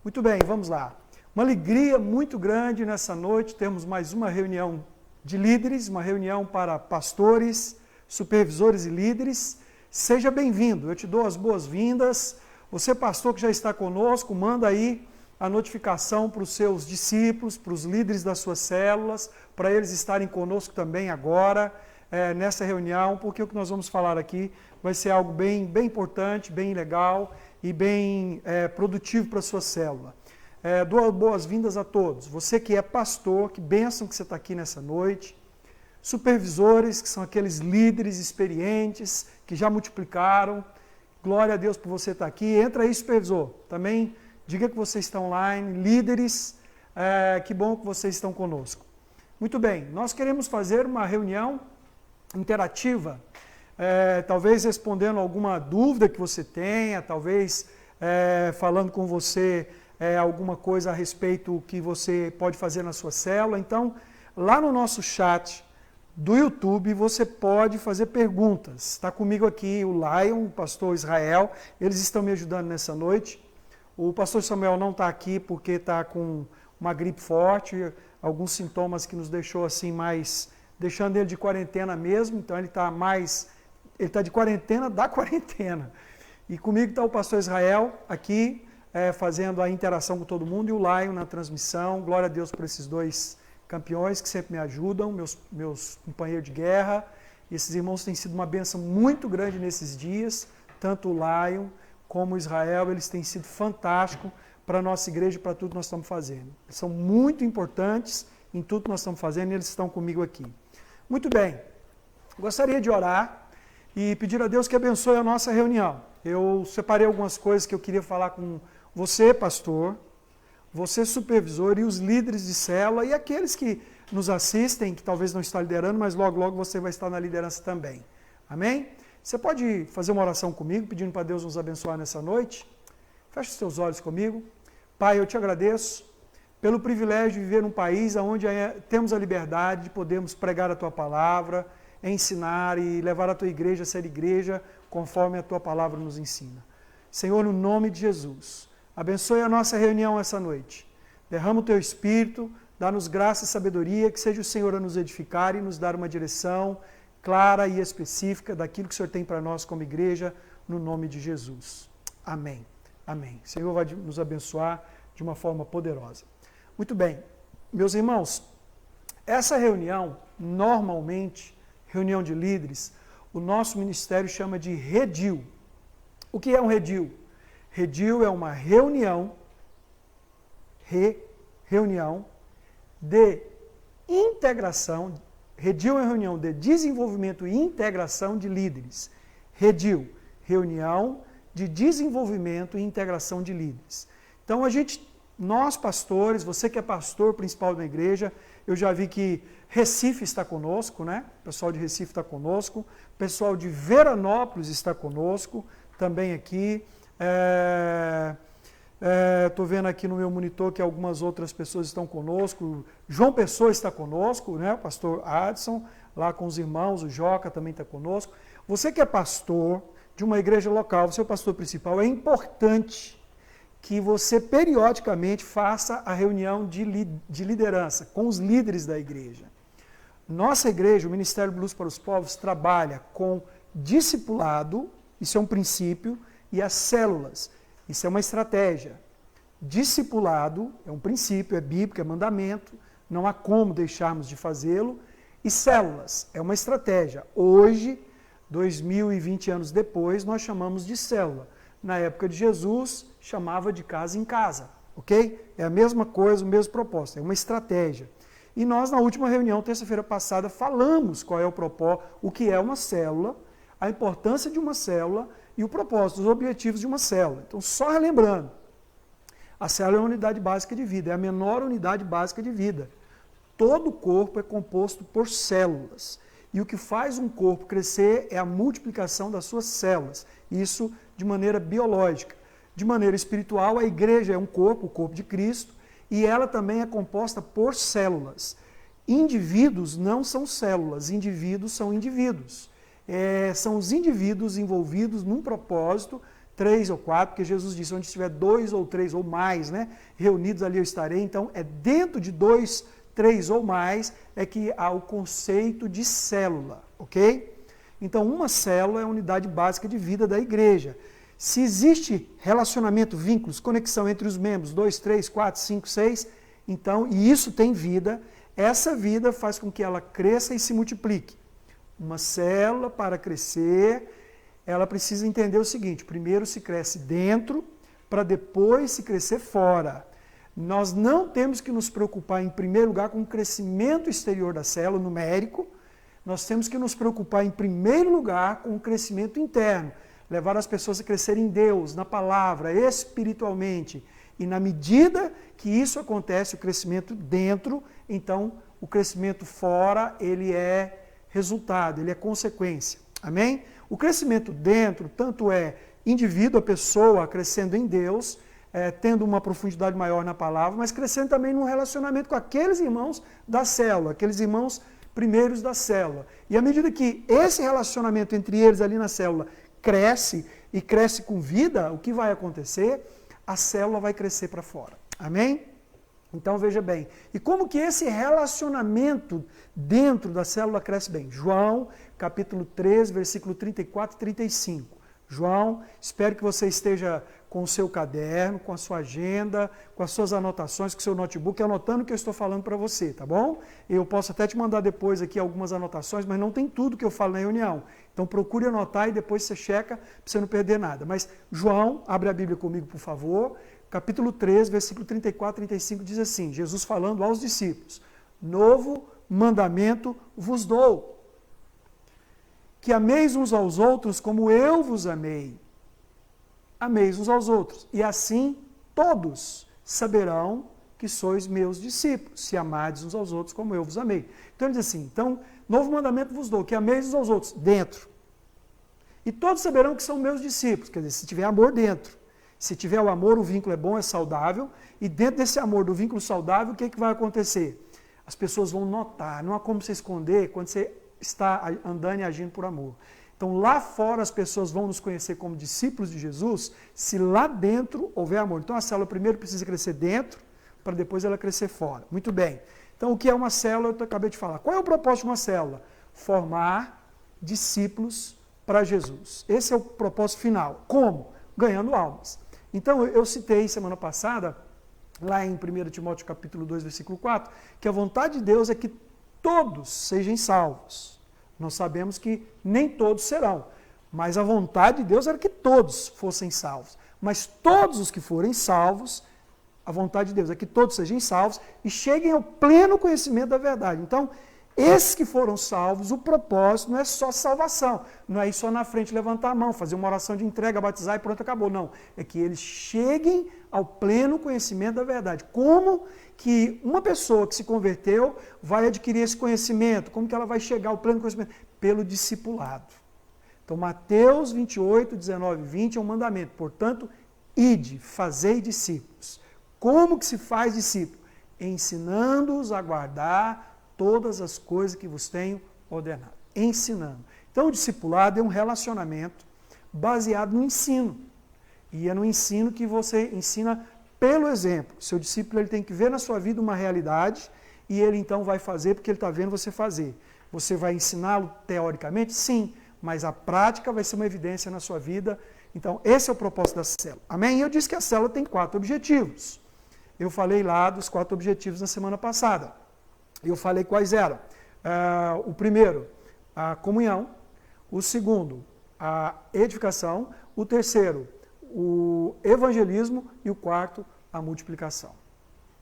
Muito bem, vamos lá. Uma alegria muito grande nessa noite, temos mais uma reunião de líderes, uma reunião para pastores, supervisores e líderes. Seja bem-vindo, eu te dou as boas-vindas. Você, pastor que já está conosco, manda aí a notificação para os seus discípulos, para os líderes das suas células, para eles estarem conosco também agora, nessa reunião, porque o que nós vamos falar aqui vai ser algo bem importante, bem legal e bem produtivo para a sua célula. Dou boas-vindas a todos. Você que é pastor, que bênção que você está aqui nessa noite. Supervisores, que são aqueles líderes experientes, que já multiplicaram. Glória a Deus por você estar aqui. Entra aí, supervisor. Também diga que você está online. Líderes, que bom que vocês estão conosco. Muito bem, nós queremos fazer uma reunião interativa, talvez respondendo alguma dúvida que você tenha, talvez falando com você alguma coisa a respeito que você pode fazer na sua célula. Então, lá no nosso chat do YouTube, você pode fazer perguntas. Está comigo aqui o Lion, o pastor Israel, eles estão me ajudando nessa noite. O pastor Samuel não está aqui porque está com uma gripe forte, alguns sintomas que nos deixou assim mais, deixando ele de quarentena mesmo, então ele está de quarentena da quarentena. E comigo está o pastor Israel aqui, fazendo a interação com todo mundo, e o Lion na transmissão. Glória a Deus por esses dois campeões que sempre me ajudam, meus companheiros de guerra. Esses irmãos têm sido uma bênção muito grande nesses dias, tanto o Lion como o Israel, eles têm sido fantásticos para a nossa igreja e para tudo que nós estamos fazendo. Eles são muito importantes em tudo que nós estamos fazendo e eles estão comigo aqui. Muito bem, gostaria de orar e pedir a Deus que abençoe a nossa reunião. Eu separei algumas coisas que eu queria falar com você, pastor, você, supervisor, e os líderes de célula e aqueles que nos assistem, que talvez não estão liderando, mas logo, logo você vai estar na liderança também. Amém? Você pode fazer uma oração comigo, pedindo para Deus nos abençoar nessa noite? Feche os seus olhos comigo. Pai, eu te agradeço pelo privilégio de viver num país onde temos a liberdade de podermos pregar a Tua palavra, ensinar e levar a Tua igreja a ser igreja conforme a Tua palavra nos ensina. Senhor, no nome de Jesus, abençoe a nossa reunião essa noite. Derrama o Teu Espírito, dá-nos graça e sabedoria, que seja o Senhor a nos edificar e nos dar uma direção clara e específica daquilo que o Senhor tem para nós como igreja, no nome de Jesus. Amém. Amém. O Senhor vai nos abençoar de uma forma poderosa. Muito bem, meus irmãos, essa reunião, normalmente, reunião de líderes, o nosso ministério chama de redil. O que é um redil? Redil é uma reunião de integração. Redil é uma reunião de desenvolvimento e integração de líderes. Redil, reunião de desenvolvimento e integração de líderes. Então, nós pastores, você que é pastor principal da igreja, eu já vi que Recife está conosco, né? O pessoal de Recife está conosco, o pessoal de Veranópolis está conosco, também aqui. Estou vendo aqui no meu monitor que algumas outras pessoas estão conosco. João Pessoa está conosco, né? O pastor Adson, lá com os irmãos, o Joca também está conosco. Você que é pastor de uma igreja local, você é o pastor principal, é importante que você periodicamente faça a reunião de liderança com os líderes da igreja. Nossa igreja, o Ministério Luz para os Povos, trabalha com discipulado, isso é um princípio, e as células, isso é uma estratégia. Discipulado é um princípio, é bíblico, é mandamento, não há como deixarmos de fazê-lo, e células é uma estratégia. Hoje, 2020 anos depois, nós chamamos de célula. Na época de Jesus, chamava de casa em casa, ok? É a mesma coisa, o mesmo propósito, é uma estratégia. E nós, na última reunião, terça-feira passada, falamos qual é o propósito, o que é uma célula, a importância de uma célula e o propósito, os objetivos de uma célula. Então, só relembrando, a célula é uma unidade básica de vida, é a menor unidade básica de vida. Todo o corpo é composto por células. E o que faz um corpo crescer é a multiplicação das suas células. Isso de maneira biológica. De maneira espiritual, a igreja é um corpo, o corpo de Cristo, e ela também é composta por células. Indivíduos não são células, indivíduos são indivíduos. São os indivíduos envolvidos num propósito 3 ou 4, porque Jesus disse, onde estiver 2 ou 3 ou mais, né, reunidos ali eu estarei. Então, é dentro de 2, 3 ou mais é que há o conceito de célula, ok? Então, uma célula é a unidade básica de vida da igreja. Se existe relacionamento, vínculos, conexão entre os membros, 2, 3, 4, 5, 6, então, e isso tem vida, essa vida faz com que ela cresça e se multiplique. Uma célula, para crescer, ela precisa entender o seguinte, primeiro se cresce dentro, para depois se crescer fora. Nós não temos que nos preocupar, em primeiro lugar, com o crescimento exterior da célula, numérico, nós temos que nos preocupar, em primeiro lugar, com o crescimento interno, levar as pessoas a crescerem em Deus, na palavra, espiritualmente. E na medida que isso acontece, o crescimento dentro, então o crescimento fora, ele é resultado, ele é consequência. Amém? O crescimento dentro, tanto é indivíduo, a pessoa crescendo em Deus, tendo uma profundidade maior na palavra, mas crescendo também num relacionamento com aqueles irmãos da célula, aqueles irmãos primeiros da célula. E à medida que esse relacionamento entre eles ali na célula cresce, e cresce com vida, o que vai acontecer? A célula vai crescer para fora. Amém? Então veja bem, e como que esse relacionamento dentro da célula cresce bem? João, capítulo 3, versículo 34 e 35. João, espero que você esteja com o seu caderno, com a sua agenda, com as suas anotações, com o seu notebook, anotando o que eu estou falando para você, tá bom? Eu posso até te mandar depois aqui algumas anotações, mas não tem tudo que eu falo na reunião. Então procure anotar e depois você checa para você não perder nada. Mas João, abre a Bíblia comigo, por favor. Capítulo 3, versículo 34 e 35 diz assim, Jesus falando aos discípulos, novo mandamento vos dou, que ameis uns aos outros como eu vos amei. Ameis uns aos outros, e assim todos saberão que sois meus discípulos, se amardes uns aos outros como eu vos amei. Então ele diz assim, então, novo mandamento vos dou, que ameis uns aos outros, dentro. E todos saberão que são meus discípulos, quer dizer, se tiver amor dentro. Se tiver o amor, o vínculo é bom, é saudável, e dentro desse amor, do vínculo saudável, o que vai acontecer? As pessoas vão notar, não há como se esconder quando você está andando e agindo por amor. Então, lá fora as pessoas vão nos conhecer como discípulos de Jesus, se lá dentro houver amor. Então, a célula primeiro precisa crescer dentro, para depois ela crescer fora. Muito bem. Então, o que é uma célula? Eu acabei de falar. Qual é o propósito de uma célula? Formar discípulos para Jesus. Esse é o propósito final. Como? Ganhando almas. Então, eu citei semana passada, lá em 1 Timóteo capítulo 2, versículo 4, que a vontade de Deus é que todos sejam salvos. Nós sabemos que nem todos serão, mas a vontade de Deus era que todos fossem salvos. Mas todos os que forem salvos, a vontade de Deus é que todos sejam salvos e cheguem ao pleno conhecimento da verdade. Então, esses que foram salvos, o propósito não é só salvação, não é ir só na frente levantar a mão, fazer uma oração de entrega, batizar e pronto, acabou. Não, é que eles cheguem ao pleno conhecimento da verdade. Como que uma pessoa que se converteu vai adquirir esse conhecimento? Como que ela vai chegar ao pleno conhecimento? Pelo discipulado. Então, Mateus 28, 19 e 20 é um mandamento. Portanto, ide, fazei discípulos. Como que se faz discípulo? Ensinando-os a guardar todas as coisas que vos tenho ordenado. Ensinando. Então, o discipulado é um relacionamento baseado no ensino. E é no ensino que você ensina pelo exemplo. Seu discípulo ele tem que ver na sua vida uma realidade e ele então vai fazer porque ele está vendo você fazer. Você vai ensiná-lo teoricamente? Sim, mas a prática vai ser uma evidência na sua vida. Então, esse é o propósito da célula. Amém? E eu disse que a célula tem 4 objetivos. Eu falei lá dos 4 objetivos na semana passada. Eu falei quais eram. O primeiro, a comunhão. O segundo, a edificação. O terceiro, o evangelismo. E o quarto, a multiplicação.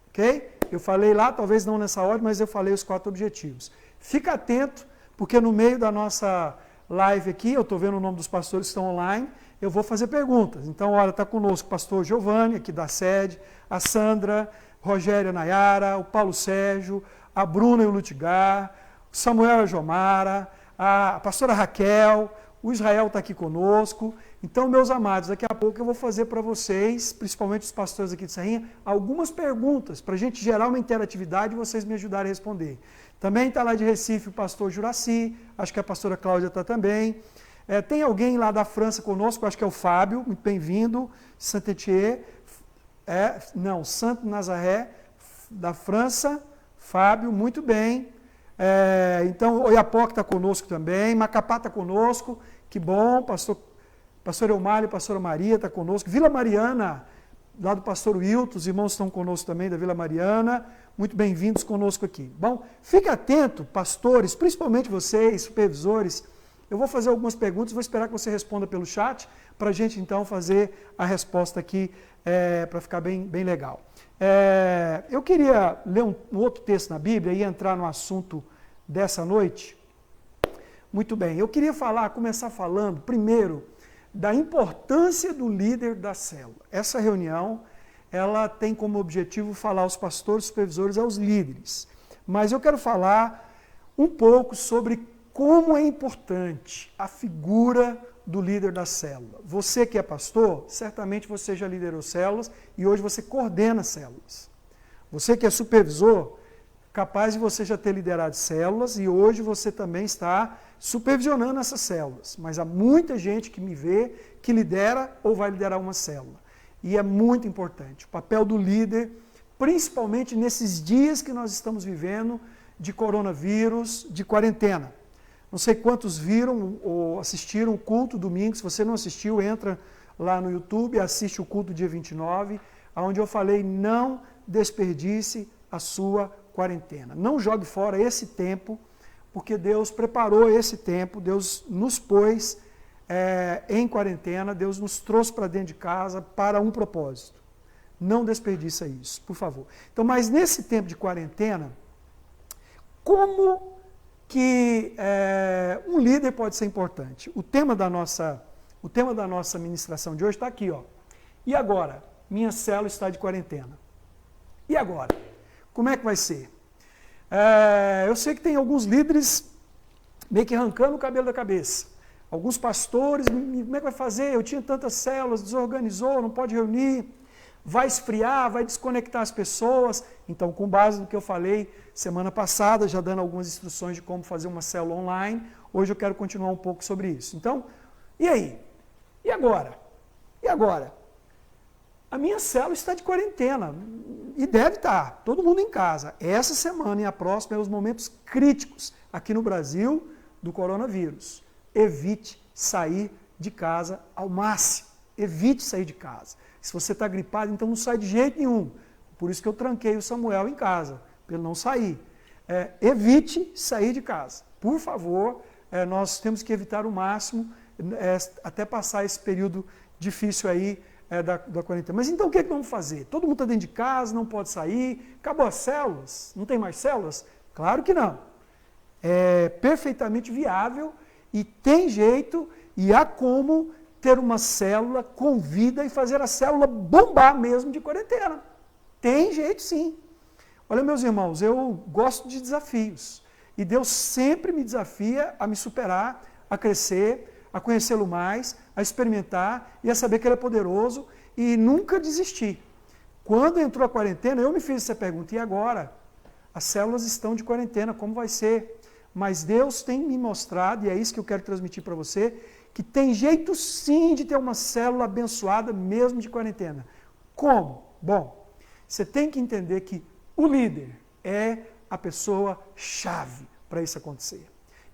Ok? Eu falei lá, talvez não nessa ordem, mas eu falei os 4 objetivos. Fica atento, porque no meio da nossa live aqui, eu estou vendo o nome dos pastores que estão online, eu vou fazer perguntas. Então, olha, está conosco o pastor Giovanni, aqui da sede, a Sandra, Rogério Nayara, o Paulo Sérgio, a Bruna e o Lutigar, o Samuel e a Jomara, a pastora Raquel, o Israel está aqui conosco. Então, meus amados, daqui a pouco eu vou fazer para vocês, principalmente os pastores aqui de Serrinha, algumas perguntas, para a gente gerar uma interatividade e vocês me ajudarem a responder. Também está lá de Recife o pastor Juraci, acho que a pastora Cláudia está também. Tem alguém lá da França conosco, acho que é o Fábio, muito bem-vindo, Saint-Étienne, Santo Nazaré, da França, Fábio, muito bem. Então, Oiapoque está conosco também, Macapá está conosco, que bom, pastor Eumário e pastora Maria está conosco, Vila Mariana, lá do pastor Wilton, os irmãos estão conosco também da Vila Mariana, muito bem-vindos conosco aqui. Bom, fique atento, pastores, principalmente vocês, supervisores, eu vou fazer algumas perguntas, vou esperar que você responda pelo chat, para a gente então fazer a resposta aqui, para ficar bem legal. Eu queria ler um outro texto na Bíblia e entrar no assunto dessa noite. Muito bem, eu queria começar falando primeiro da importância do líder da célula. Essa reunião, ela tem como objetivo falar aos pastores, supervisores, aos líderes. Mas eu quero falar um pouco sobre como é importante a figura do líder da célula. Você que é pastor, certamente você já liderou células e hoje você coordena células. Você que é supervisor, capaz de você já ter liderado células e hoje você também está supervisionando essas células. Mas há muita gente que me vê que lidera ou vai liderar uma célula. E é muito importante o papel do líder, principalmente nesses dias que nós estamos vivendo de coronavírus, de quarentena. Não sei quantos viram ou assistiram o culto domingo. Se você não assistiu, entra lá no YouTube, assiste o culto dia 29, onde eu falei, não desperdice a sua quarentena. Não jogue fora esse tempo, porque Deus preparou esse tempo, Deus nos pôs em quarentena, Deus nos trouxe para dentro de casa para um propósito. Não desperdiça isso, por favor. Então, mas nesse tempo de quarentena, como que um líder pode ser importante? O tema da nossa ministração de hoje está aqui, ó. E agora? Minha célula está de quarentena. E agora? Como é que vai ser? Eu sei que tem alguns líderes meio que arrancando o cabelo da cabeça. Alguns pastores, como é que vai fazer? Eu tinha tantas células, desorganizou, não pode reunir, vai esfriar, vai desconectar as pessoas. Então, com base no que eu falei semana passada, já dando algumas instruções de como fazer uma célula online, hoje eu quero continuar um pouco sobre isso. Então, e aí? E agora? E agora? A minha célula está de quarentena e deve estar, todo mundo em casa. Essa semana e a próxima é os momentos críticos aqui no Brasil do coronavírus. Evite sair de casa ao máximo. Evite sair de casa. Se você está gripado, então não sai de jeito nenhum. Por isso que eu tranquei o Samuel em casa, para ele não sair. Evite sair de casa. Por favor, nós temos que evitar o máximo, até passar esse período difícil aí da quarentena. Mas então o que é que vamos fazer? Todo mundo está dentro de casa, não pode sair, acabou as células? Não tem mais células? Claro que não. É perfeitamente viável e tem jeito e há como ter uma célula com vida e fazer a célula bombar mesmo de quarentena. Tem jeito sim. Olha, meus irmãos, eu gosto de desafios. E Deus sempre me desafia a me superar, a crescer, a conhecê-lo mais, a experimentar e a saber que Ele é poderoso e nunca desistir. Quando entrou a quarentena, eu me fiz essa pergunta, e agora? As células estão de quarentena, como vai ser? Mas Deus tem me mostrado, e é isso que eu quero transmitir para você, que tem jeito sim de ter uma célula abençoada mesmo de quarentena. Como? Bom, você tem que entender que o líder é a pessoa-chave para isso acontecer.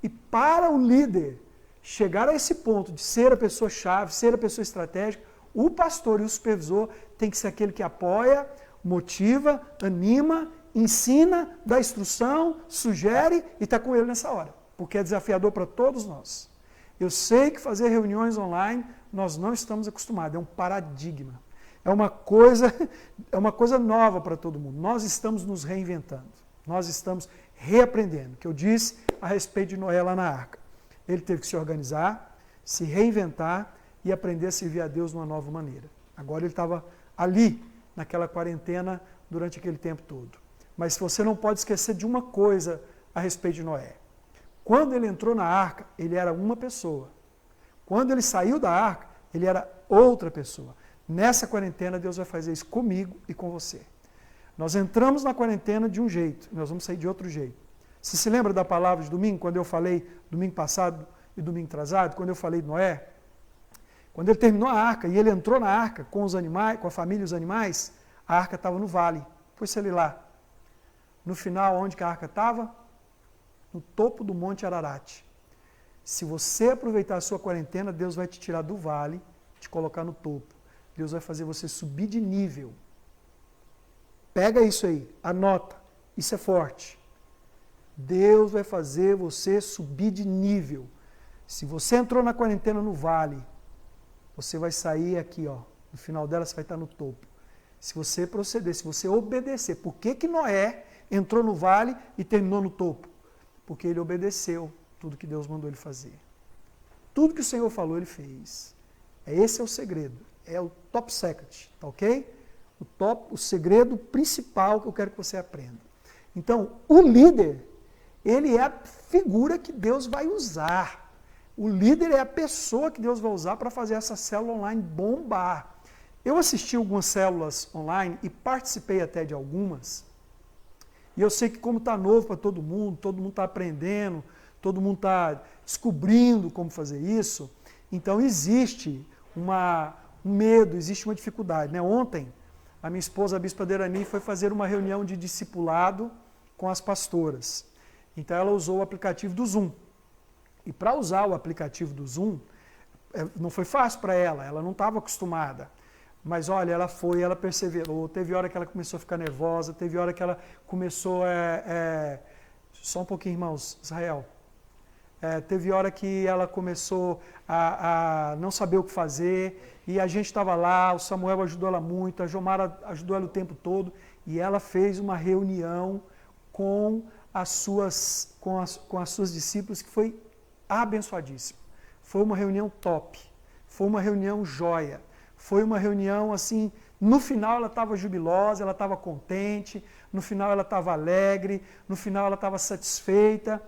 E para o líder chegar a esse ponto de ser a pessoa-chave, ser a pessoa estratégica, o pastor e o supervisor tem que ser aquele que apoia, motiva, anima, ensina, dá instrução, sugere e está com ele nessa hora, porque é desafiador para todos nós. Eu sei que fazer reuniões online nós não estamos acostumados, é um paradigma, é uma coisa nova para todo mundo. Nós estamos nos reinventando, nós estamos reaprendendo, que eu disse a respeito de Noé lá na arca. Ele teve que se organizar, se reinventar e aprender a servir a Deus de uma nova maneira. Agora ele estava ali, naquela quarentena, durante aquele tempo todo. Mas você não pode esquecer de uma coisa a respeito de Noé. Quando ele entrou na arca, ele era uma pessoa. Quando ele saiu da arca, ele era outra pessoa. Nessa quarentena, Deus vai fazer isso comigo e com você. Nós entramos na quarentena de um jeito, nós vamos sair de outro jeito. Você se lembra da palavra de domingo, quando eu falei, domingo passado, e domingo atrasado, quando eu falei de Noé, quando ele terminou a arca e ele entrou na arca com os animais, com a família e os animais, a arca estava no vale. Pôs ele lá. No final, onde que a arca estava? No topo do Monte Ararat. Se você aproveitar a sua quarentena, Deus vai te tirar do vale, te colocar no topo. Deus vai fazer você subir de nível. Pega isso aí, anota. Isso é forte. Deus vai fazer você subir de nível. Se você entrou na quarentena no vale, você vai sair aqui, ó. No final dela você vai estar no topo. Se você proceder, se você obedecer. Por que Noé entrou no vale e terminou no topo? Porque ele obedeceu tudo que Deus mandou ele fazer. Tudo que o Senhor falou, ele fez. Esse é o segredo. É o top secret, tá ok? O segredo principal que eu quero que você aprenda. Então, o líder, ele é a figura que Deus vai usar. O líder é a pessoa que Deus vai usar para fazer essa célula online bombar. Eu assisti algumas células online e participei até de algumas. E eu sei que como está novo para todo mundo está aprendendo, todo mundo está descobrindo como fazer isso, então existe um medo, existe uma dificuldade. Né? Ontem, a minha esposa, a Bispa Derani, foi fazer uma reunião de discipulado com as pastoras. Então ela usou o aplicativo do Zoom. E para usar o aplicativo do Zoom, não foi fácil para ela não estava acostumada. Mas olha, ela perseverou, teve hora que ela começou a ficar nervosa, teve hora que ela começou só um pouquinho, irmãos, Israel. Teve hora que ela começou a não saber o que fazer, e a gente estava lá, o Samuel ajudou ela muito, a Jomara ajudou ela o tempo todo, e ela fez uma reunião com as suas discípulas que foi abençoadíssima. Foi uma reunião top, foi uma reunião joia, foi uma reunião assim, no final ela estava jubilosa, ela estava contente, no final ela estava alegre, no final ela estava satisfeita,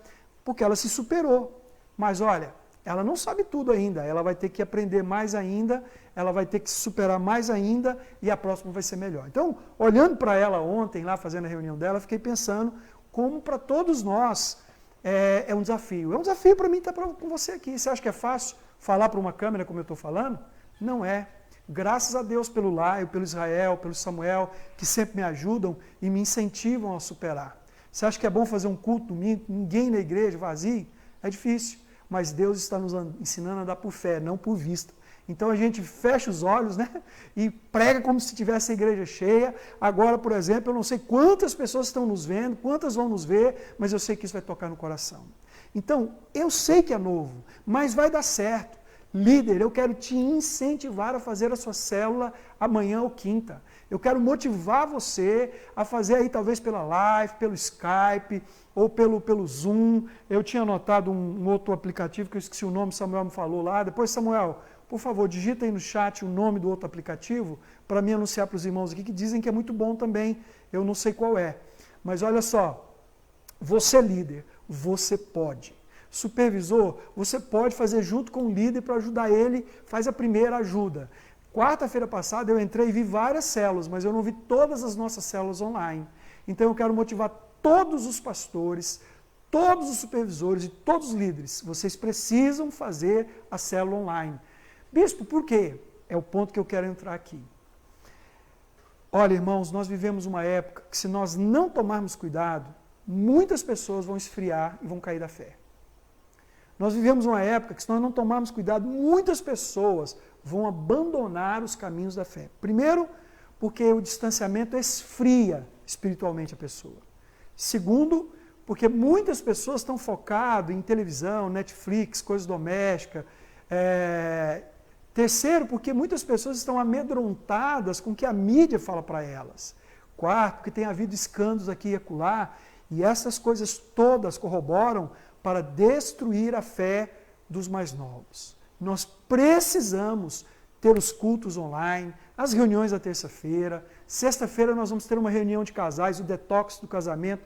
porque ela se superou. Mas olha, ela não sabe tudo ainda, ela vai ter que aprender mais ainda, ela vai ter que se superar mais ainda e a próxima vai ser melhor. Então, olhando para ela ontem, lá fazendo a reunião dela, fiquei pensando como para todos nós é um desafio. É um desafio para mim estar com você aqui. Você acha que é fácil falar para uma câmera como eu estou falando? Não é. Graças a Deus pelo Laio, pelo Israel, pelo Samuel, que sempre me ajudam e me incentivam a superar. Você acha que é bom fazer um culto domingo, ninguém na igreja, vazio? É difícil, mas Deus está nos ensinando a dar por fé, não por vista. Então a gente fecha os olhos, né, e prega como se tivesse a igreja cheia. Agora, por exemplo, eu não sei quantas pessoas estão nos vendo, quantas vão nos ver, mas eu sei que isso vai tocar no coração. Então, eu sei que é novo, mas vai dar certo. Líder, eu quero te incentivar a fazer a sua célula amanhã ou quinta. Eu quero motivar você a fazer aí talvez pela live, pelo Skype ou pelo Zoom. Eu tinha anotado um outro aplicativo que eu esqueci o nome, Samuel me falou lá. Depois, Samuel, por favor, digita aí no chat o nome do outro aplicativo para me anunciar para os irmãos aqui que dizem que é muito bom também. Eu não sei qual é. Mas olha só, você líder, você pode. Supervisor, você pode fazer junto com o líder para ajudar ele, faz a primeira ajuda. Quarta-feira passada eu entrei e vi várias células, mas eu não vi todas as nossas células online. Então eu quero motivar todos os pastores, todos os supervisores e todos os líderes. Vocês precisam fazer a célula online. Bispo, por quê? É o ponto que eu quero entrar aqui. Olha, irmãos, nós vivemos uma época que se nós não tomarmos cuidado, muitas pessoas vão esfriar e vão cair da fé. Nós vivemos uma época que, se nós não tomarmos cuidado, muitas pessoas vão abandonar os caminhos da fé. Primeiro, porque o distanciamento esfria espiritualmente a pessoa. Segundo, porque muitas pessoas estão focadas em televisão, Netflix, coisas domésticas. Terceiro, porque muitas pessoas estão amedrontadas com o que a mídia fala para elas. Quarto, porque tem havido escândalos aqui e acolá, e essas coisas todas corroboram para destruir a fé dos mais novos. Nós precisamos ter os cultos online, as reuniões da terça-feira. Sexta-feira nós vamos ter uma reunião de casais, o detox do casamento.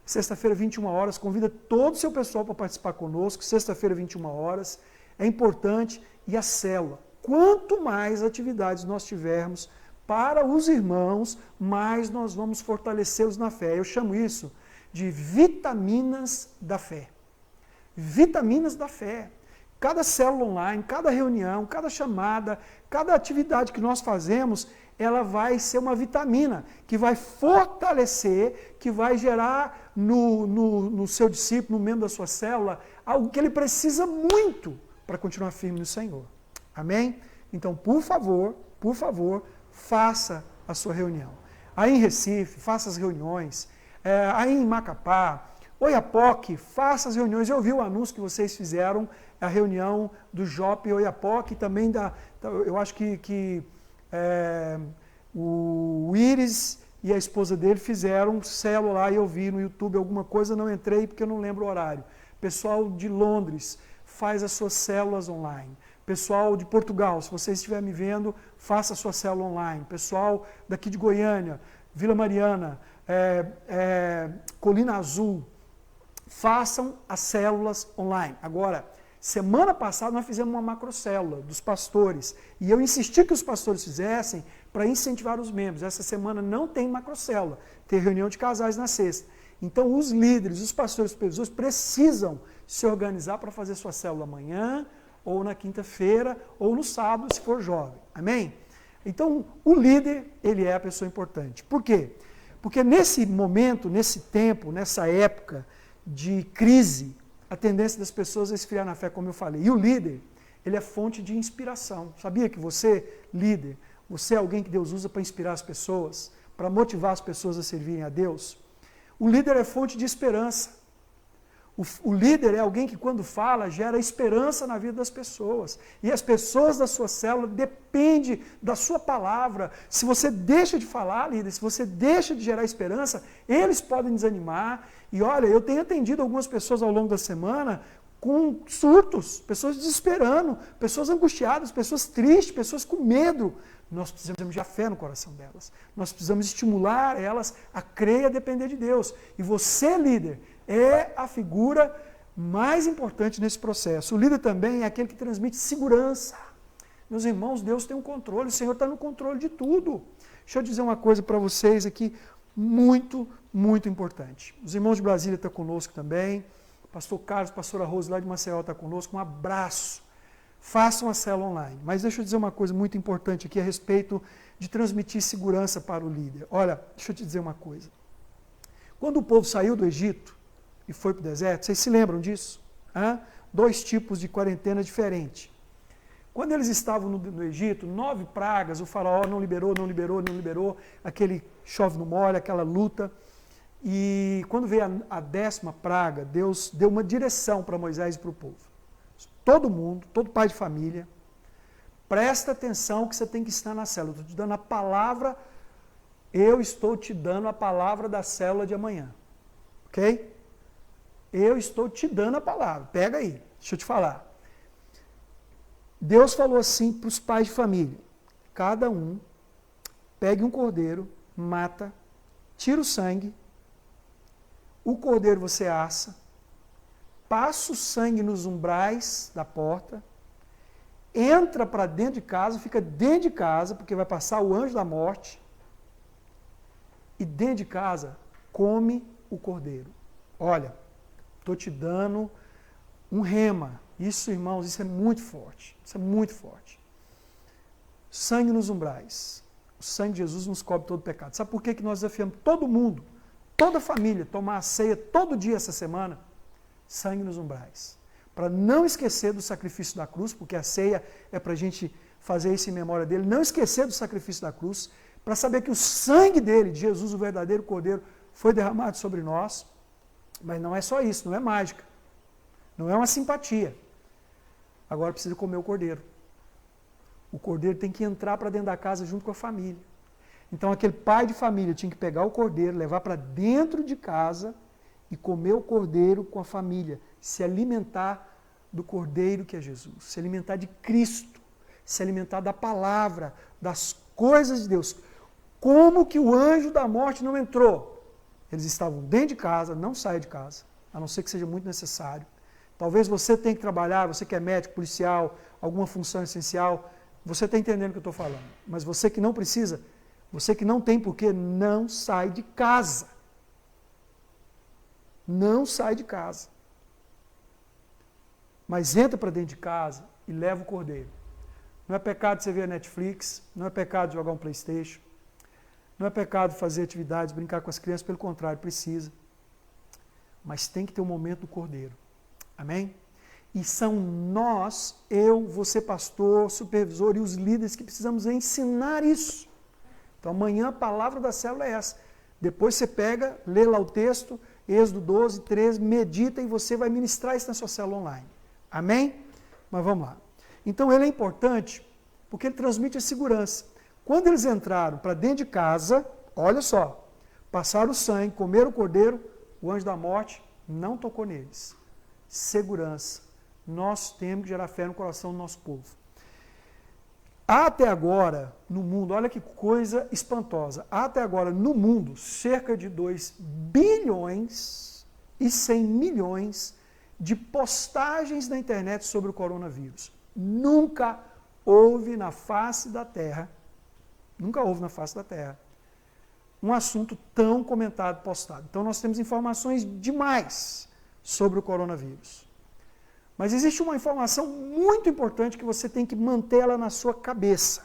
Sexta-feira, 21 horas. Convida todo o seu pessoal para participar conosco. Sexta-feira, 21 horas. É importante. E a célula. Quanto mais atividades nós tivermos para os irmãos, mais nós vamos fortalecê-los na fé. Eu chamo isso de vitaminas da fé. Vitaminas da fé. Cada célula online, cada reunião, cada chamada, cada atividade que nós fazemos, ela vai ser uma vitamina que vai fortalecer, que vai gerar no seu discípulo, no membro da sua célula, algo que ele precisa muito para continuar firme no Senhor. Amém? Então, por favor, faça a sua reunião. Aí em Recife, faça as reuniões. Aí em Macapá, Oiapoque, faça as reuniões. Eu vi o anúncio que vocês fizeram, a reunião do Jope Oiapoque, também eu acho que o Iris e a esposa dele fizeram célula lá, e eu vi no YouTube alguma coisa, não entrei porque eu não lembro o horário. Pessoal de Londres faz as suas células online. Pessoal de Portugal, se você estiver me vendo, faça a sua célula online. Pessoal daqui de Goiânia, Vila Mariana, Colina Azul, façam as células online. Agora, semana passada nós fizemos uma macrocélula dos pastores, e eu insisti que os pastores fizessem para incentivar os membros. Essa semana não tem macrocélula, tem reunião de casais na sexta. Então os líderes, os pastores, os supervisores precisam se organizar para fazer sua célula amanhã, ou na quinta-feira, ou no sábado, se for jovem. Amém? Então, o líder, ele é a pessoa importante. Por quê? Porque nesse momento, nesse tempo, nessa época de crise, a tendência das pessoas é esfriar na fé, como eu falei. E o líder, ele é fonte de inspiração. Sabia que você, líder, você é alguém que Deus usa para inspirar as pessoas, para motivar as pessoas a servirem a Deus? O líder é fonte de esperança. O líder é alguém que, quando fala, gera esperança na vida das pessoas. E as pessoas da sua célula dependem da sua palavra. Se você deixa de falar, líder, se você deixa de gerar esperança, eles podem desanimar. E olha, eu tenho atendido algumas pessoas ao longo da semana com surtos, pessoas desesperando, pessoas angustiadas, pessoas tristes, pessoas com medo. Nós precisamos de fé no coração delas. Nós precisamos estimular elas a crer e a depender de Deus. E você, líder, é a figura mais importante nesse processo. O líder também é aquele que transmite segurança. Meus irmãos, Deus tem um controle, o Senhor está no controle de tudo. Deixa eu dizer uma coisa para vocês aqui, muito, muito importante. Os irmãos de Brasília estão conosco também. Pastor Carlos, pastora Rose lá de Maceió está conosco. Um abraço. Façam a célula online. Mas deixa eu dizer uma coisa muito importante aqui a respeito de transmitir segurança para o líder. Olha, deixa eu te dizer uma coisa. Quando o povo saiu do Egito e foi para o deserto, vocês se lembram disso? 2 tipos de quarentena diferentes. Quando eles estavam no Egito, 9 pragas, o faraó não liberou, aquele chove no molha, aquela luta. E quando veio a 10ª praga, Deus deu uma direção para Moisés e para o povo. Todo mundo, todo pai de família, presta atenção que você tem que ensinar na célula. Estou te dando a palavra, eu estou te dando a palavra da célula de amanhã. Ok? Eu estou te dando a palavra. Pega aí, deixa eu te falar. Deus falou assim para os pais de família. Cada um pegue um cordeiro, mata, tira o sangue, o cordeiro você assa, passa o sangue nos umbrais da porta, entra para dentro de casa, fica dentro de casa, porque vai passar o anjo da morte, e dentro de casa come o cordeiro. Olha, estou te dando um rema. Isso, irmãos, isso é muito forte. Isso é muito forte. Sangue nos umbrais. O sangue de Jesus nos cobre todo pecado. Sabe por que nós desafiamos todo mundo, toda a família, tomar a ceia todo dia essa semana? Sangue nos umbrais. Para não esquecer do sacrifício da cruz, porque a ceia é para a gente fazer isso em memória dele, não esquecer do sacrifício da cruz, para saber que o sangue dele, de Jesus, o verdadeiro Cordeiro, foi derramado sobre nós. Mas não é só isso, não é mágica. Não é uma simpatia. Agora precisa comer o cordeiro. O cordeiro tem que entrar para dentro da casa junto com a família. Então aquele pai de família tinha que pegar o cordeiro, levar para dentro de casa e comer o cordeiro com a família. Se alimentar do cordeiro que é Jesus. Se alimentar de Cristo. Se alimentar da palavra, das coisas de Deus. Como que o anjo da morte não entrou? Eles estavam dentro de casa, não saia de casa, a não ser que seja muito necessário. Talvez você tenha que trabalhar, você que é médico, policial, alguma função essencial, você está entendendo o que eu estou falando. Mas você que não precisa, você que não tem porquê, não sai de casa. Não sai de casa. mas entra para dentro de casa e leva o cordeiro. Não é pecado você ver a Netflix, não é pecado jogar um PlayStation, não é pecado fazer atividades, brincar com as crianças, pelo contrário, precisa. Mas tem que ter um momento do cordeiro. Amém? E são nós, eu, você pastor, supervisor e os líderes que precisamos ensinar isso. Então amanhã a palavra da célula é essa. Depois você pega, lê lá o texto, Êxodo 12, 13, medita e você vai ministrar isso na sua célula online. Amém? Mas vamos lá. Então ele é importante porque ele transmite a segurança. Quando eles entraram para dentro de casa, olha só, passaram o sangue, comeram o cordeiro, o anjo da morte não tocou neles. Segurança. Nós temos que gerar fé no coração do nosso povo. Até agora, no mundo, olha que coisa espantosa, até agora no mundo, cerca de 2 bilhões e 100 milhões de postagens na internet sobre o coronavírus. Nunca houve na face da Terra, um assunto tão comentado, postado. Então nós temos informações demais sobre o coronavírus. Mas existe uma informação muito importante que você tem que manter ela na sua cabeça,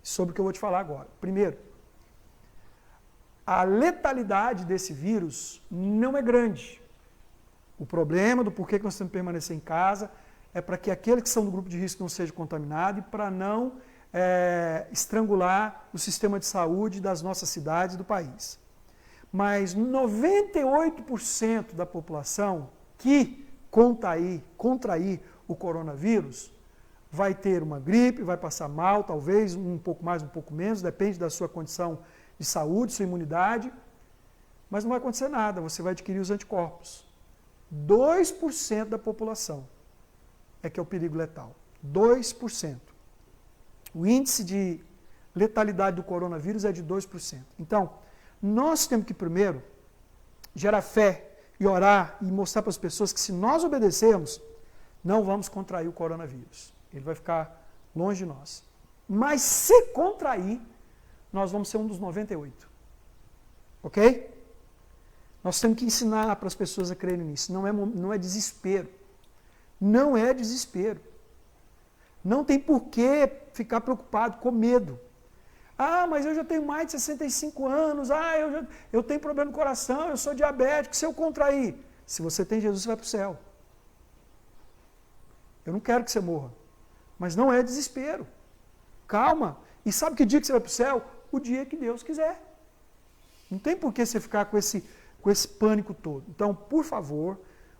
sobre o que eu vou te falar agora. Primeiro, a letalidade desse vírus não é grande. O problema do porquê que nós temos que permanecer em casa é para que aqueles que são do grupo de risco não sejam contaminados e para não estrangular o sistema de saúde das nossas cidades e do país. Mas 98% da população que contrair o coronavírus vai ter uma gripe, vai passar mal, talvez um pouco mais, um pouco menos, depende da sua condição de saúde, sua imunidade, mas não vai acontecer nada, você vai adquirir os anticorpos. 2% da população é que é o perigo letal. 2%. O índice de letalidade do coronavírus é de 2%. Então, nós temos que primeiro gerar fé e orar e mostrar para as pessoas que se nós obedecermos, não vamos contrair o coronavírus. Ele vai ficar longe de nós. Mas se contrair, nós vamos ser um dos 98. Ok? Nós temos que ensinar para as pessoas a crerem nisso. Não é desespero. Não é desespero. Não tem por que ficar preocupado, com medo. Ah, mas eu já tenho mais de 65 anos, eu tenho problema no coração, eu sou diabético, se eu contrair. Se você tem Jesus, você vai para o céu. Eu não quero que você morra. Mas não é desespero. Calma. E sabe que dia que você vai para o céu? O dia que Deus quiser. Não tem por que você ficar com esse pânico todo. Então, por favor,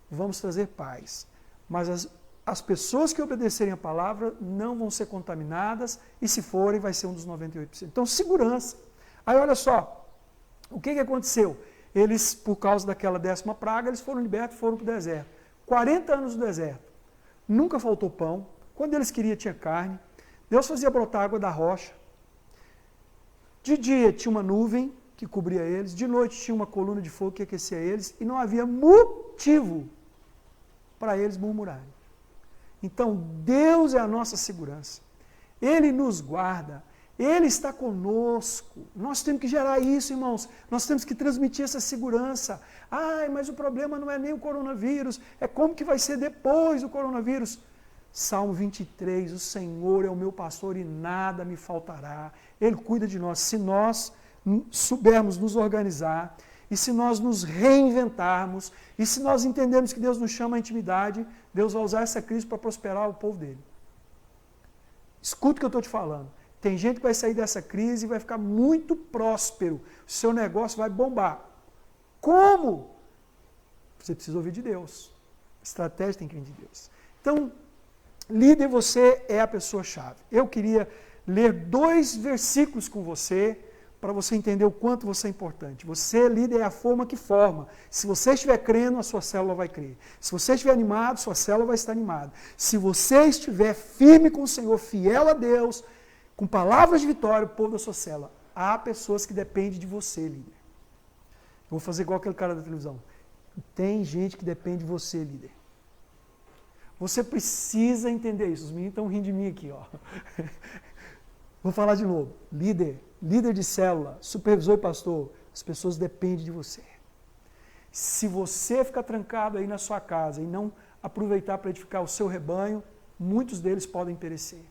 vamos trazer paz. Mas as pessoas que obedecerem a palavra não vão ser contaminadas e se forem vai ser um dos 98%. Então, segurança. Aí, olha só, o que aconteceu? Eles, por causa daquela 10ª praga, eles foram libertos e foram para o deserto. 40 anos no deserto. Nunca faltou pão. Quando eles queriam, tinha carne. Deus fazia brotar água da rocha. De dia tinha uma nuvem que cobria eles. De noite tinha uma coluna de fogo que aquecia eles. E não havia motivo para eles murmurarem. Então, Deus é a nossa segurança. Ele nos guarda. Ele está conosco. Nós temos que gerar isso, irmãos. Nós temos que transmitir essa segurança. Ai, mas o problema não é nem o coronavírus. É como que vai ser depois do coronavírus. Salmo 23, o Senhor é o meu pastor e nada me faltará. Ele cuida de nós. Se nós soubermos nos organizar, e se nós nos reinventarmos, e se nós entendermos que Deus nos chama à intimidade, Deus vai usar essa crise para prosperar o povo dele. Escuta o que eu estou te falando. Tem gente que vai sair dessa crise e vai ficar muito próspero. O seu negócio vai bombar. Como? Você precisa ouvir de Deus. Estratégia tem que vir de Deus. Então, líder, você é a pessoa-chave. Eu queria ler 2 versículos com você, para você entender o quanto você é importante. Você, líder, é a forma que forma. Se você estiver crendo, a sua célula vai crer. Se você estiver animado, sua célula vai estar animada. Se você estiver firme com o Senhor, fiel a Deus, com palavras de vitória, o povo da sua célula. Há pessoas que dependem de você, líder. Eu vou fazer igual aquele cara da televisão. Tem gente que depende de você, líder. Você precisa entender isso. Os meninos estão rindo de mim aqui, ó. Vou falar de novo. Líder de célula, supervisor e pastor, as pessoas dependem de você. Se você ficar trancado aí na sua casa e não aproveitar para edificar o seu rebanho, muitos deles podem perecer.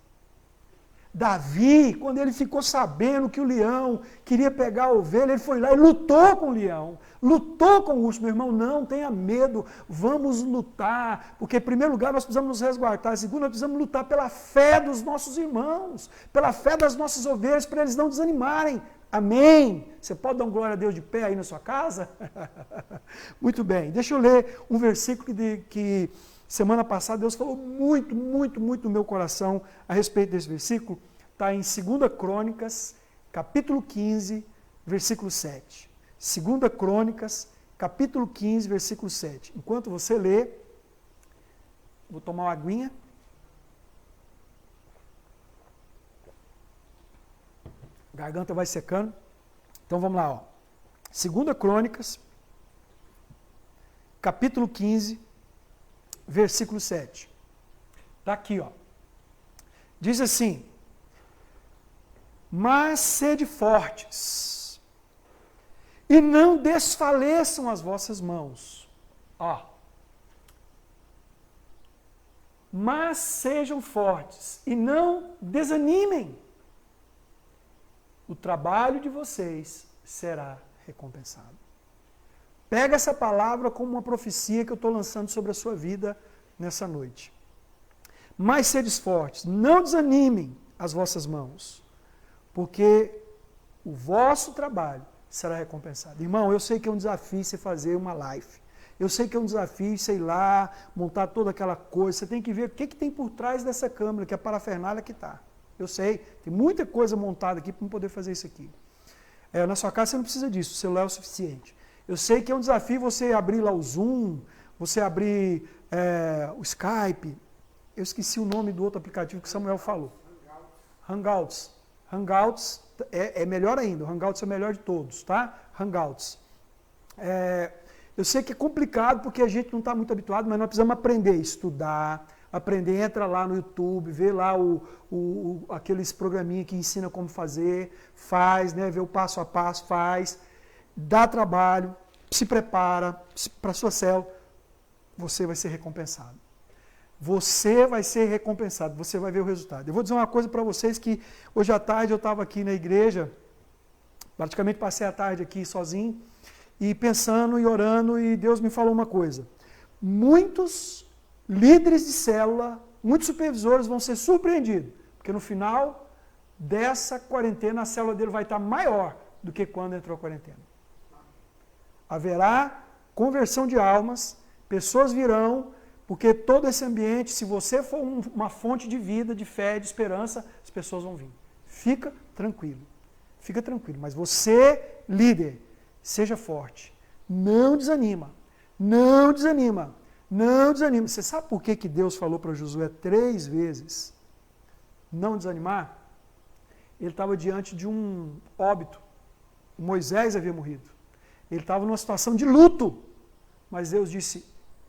Davi, quando ele ficou sabendo que o leão queria pegar a ovelha, ele foi lá e lutou com o leão, lutou com o urso. Meu irmão, não tenha medo, vamos lutar, porque em primeiro lugar nós precisamos nos resguardar, em segundo nós precisamos lutar pela fé dos nossos irmãos, pela fé das nossas ovelhas, para eles não desanimarem. Amém? Você pode dar um glória a Deus de pé aí na sua casa? Muito bem, deixa eu ler um versículo que semana passada Deus falou muito no meu coração a respeito desse versículo. Está em 2 Crônicas, capítulo 15, versículo 7. 2 Crônicas, capítulo 15, versículo 7. Enquanto você lê, vou tomar uma aguinha. A garganta vai secando. Então vamos lá, ó. 2 Crônicas, capítulo 15, versículo 7. Está aqui, ó. Diz assim: mas sede fortes, e não desfaleçam as vossas mãos. Ó. Mas sejam fortes, e não desanimem. O trabalho de vocês será recompensado. Pega essa palavra como uma profecia que eu estou lançando sobre a sua vida nessa noite. Mas sedes fortes, não desanimem as vossas mãos, porque o vosso trabalho será recompensado. Irmão, eu sei que é um desafio você fazer uma live. Eu sei que é um desafio, sei lá, montar toda aquela coisa. Você tem que ver o que tem por trás dessa câmera, que é a parafernália que está. Eu sei, tem muita coisa montada aqui para não poder fazer isso aqui. Na sua casa você não precisa disso, o celular é o suficiente. Eu sei que é um desafio você abrir lá o Zoom, você abrir o Skype. Eu esqueci o nome do outro aplicativo que o Samuel falou. Hangouts. Hangouts é melhor ainda, o Hangouts é o melhor de todos, tá? Hangouts. Eu sei que é complicado porque a gente não está muito habituado, mas nós precisamos aprender, estudar, aprender, entra lá no YouTube, vê lá aqueles programinhas que ensina como fazer, faz, né, vê o passo a passo, faz, dá trabalho, se prepara para a sua célula, você vai ser recompensado. Você vai ser recompensado, você vai ver o resultado. Eu vou dizer uma coisa para vocês que hoje à tarde eu estava aqui na igreja, praticamente passei a tarde aqui sozinho, e pensando e orando, e Deus me falou uma coisa. Muitos líderes de célula, muitos supervisores vão ser surpreendidos, porque no final dessa quarentena a célula dele vai estar maior do que quando entrou a quarentena. Haverá conversão de almas, pessoas virão, porque todo esse ambiente, se você for uma fonte de vida, de fé, de esperança, as pessoas vão vir. Fica tranquilo, mas você, líder, seja forte, não desanima, não desanima. Não desanime. Você sabe por que Deus falou para Josué 3 vezes não desanimar? Ele estava diante de um óbito. Moisés havia morrido. Ele estava numa situação de luto. Mas Deus disse,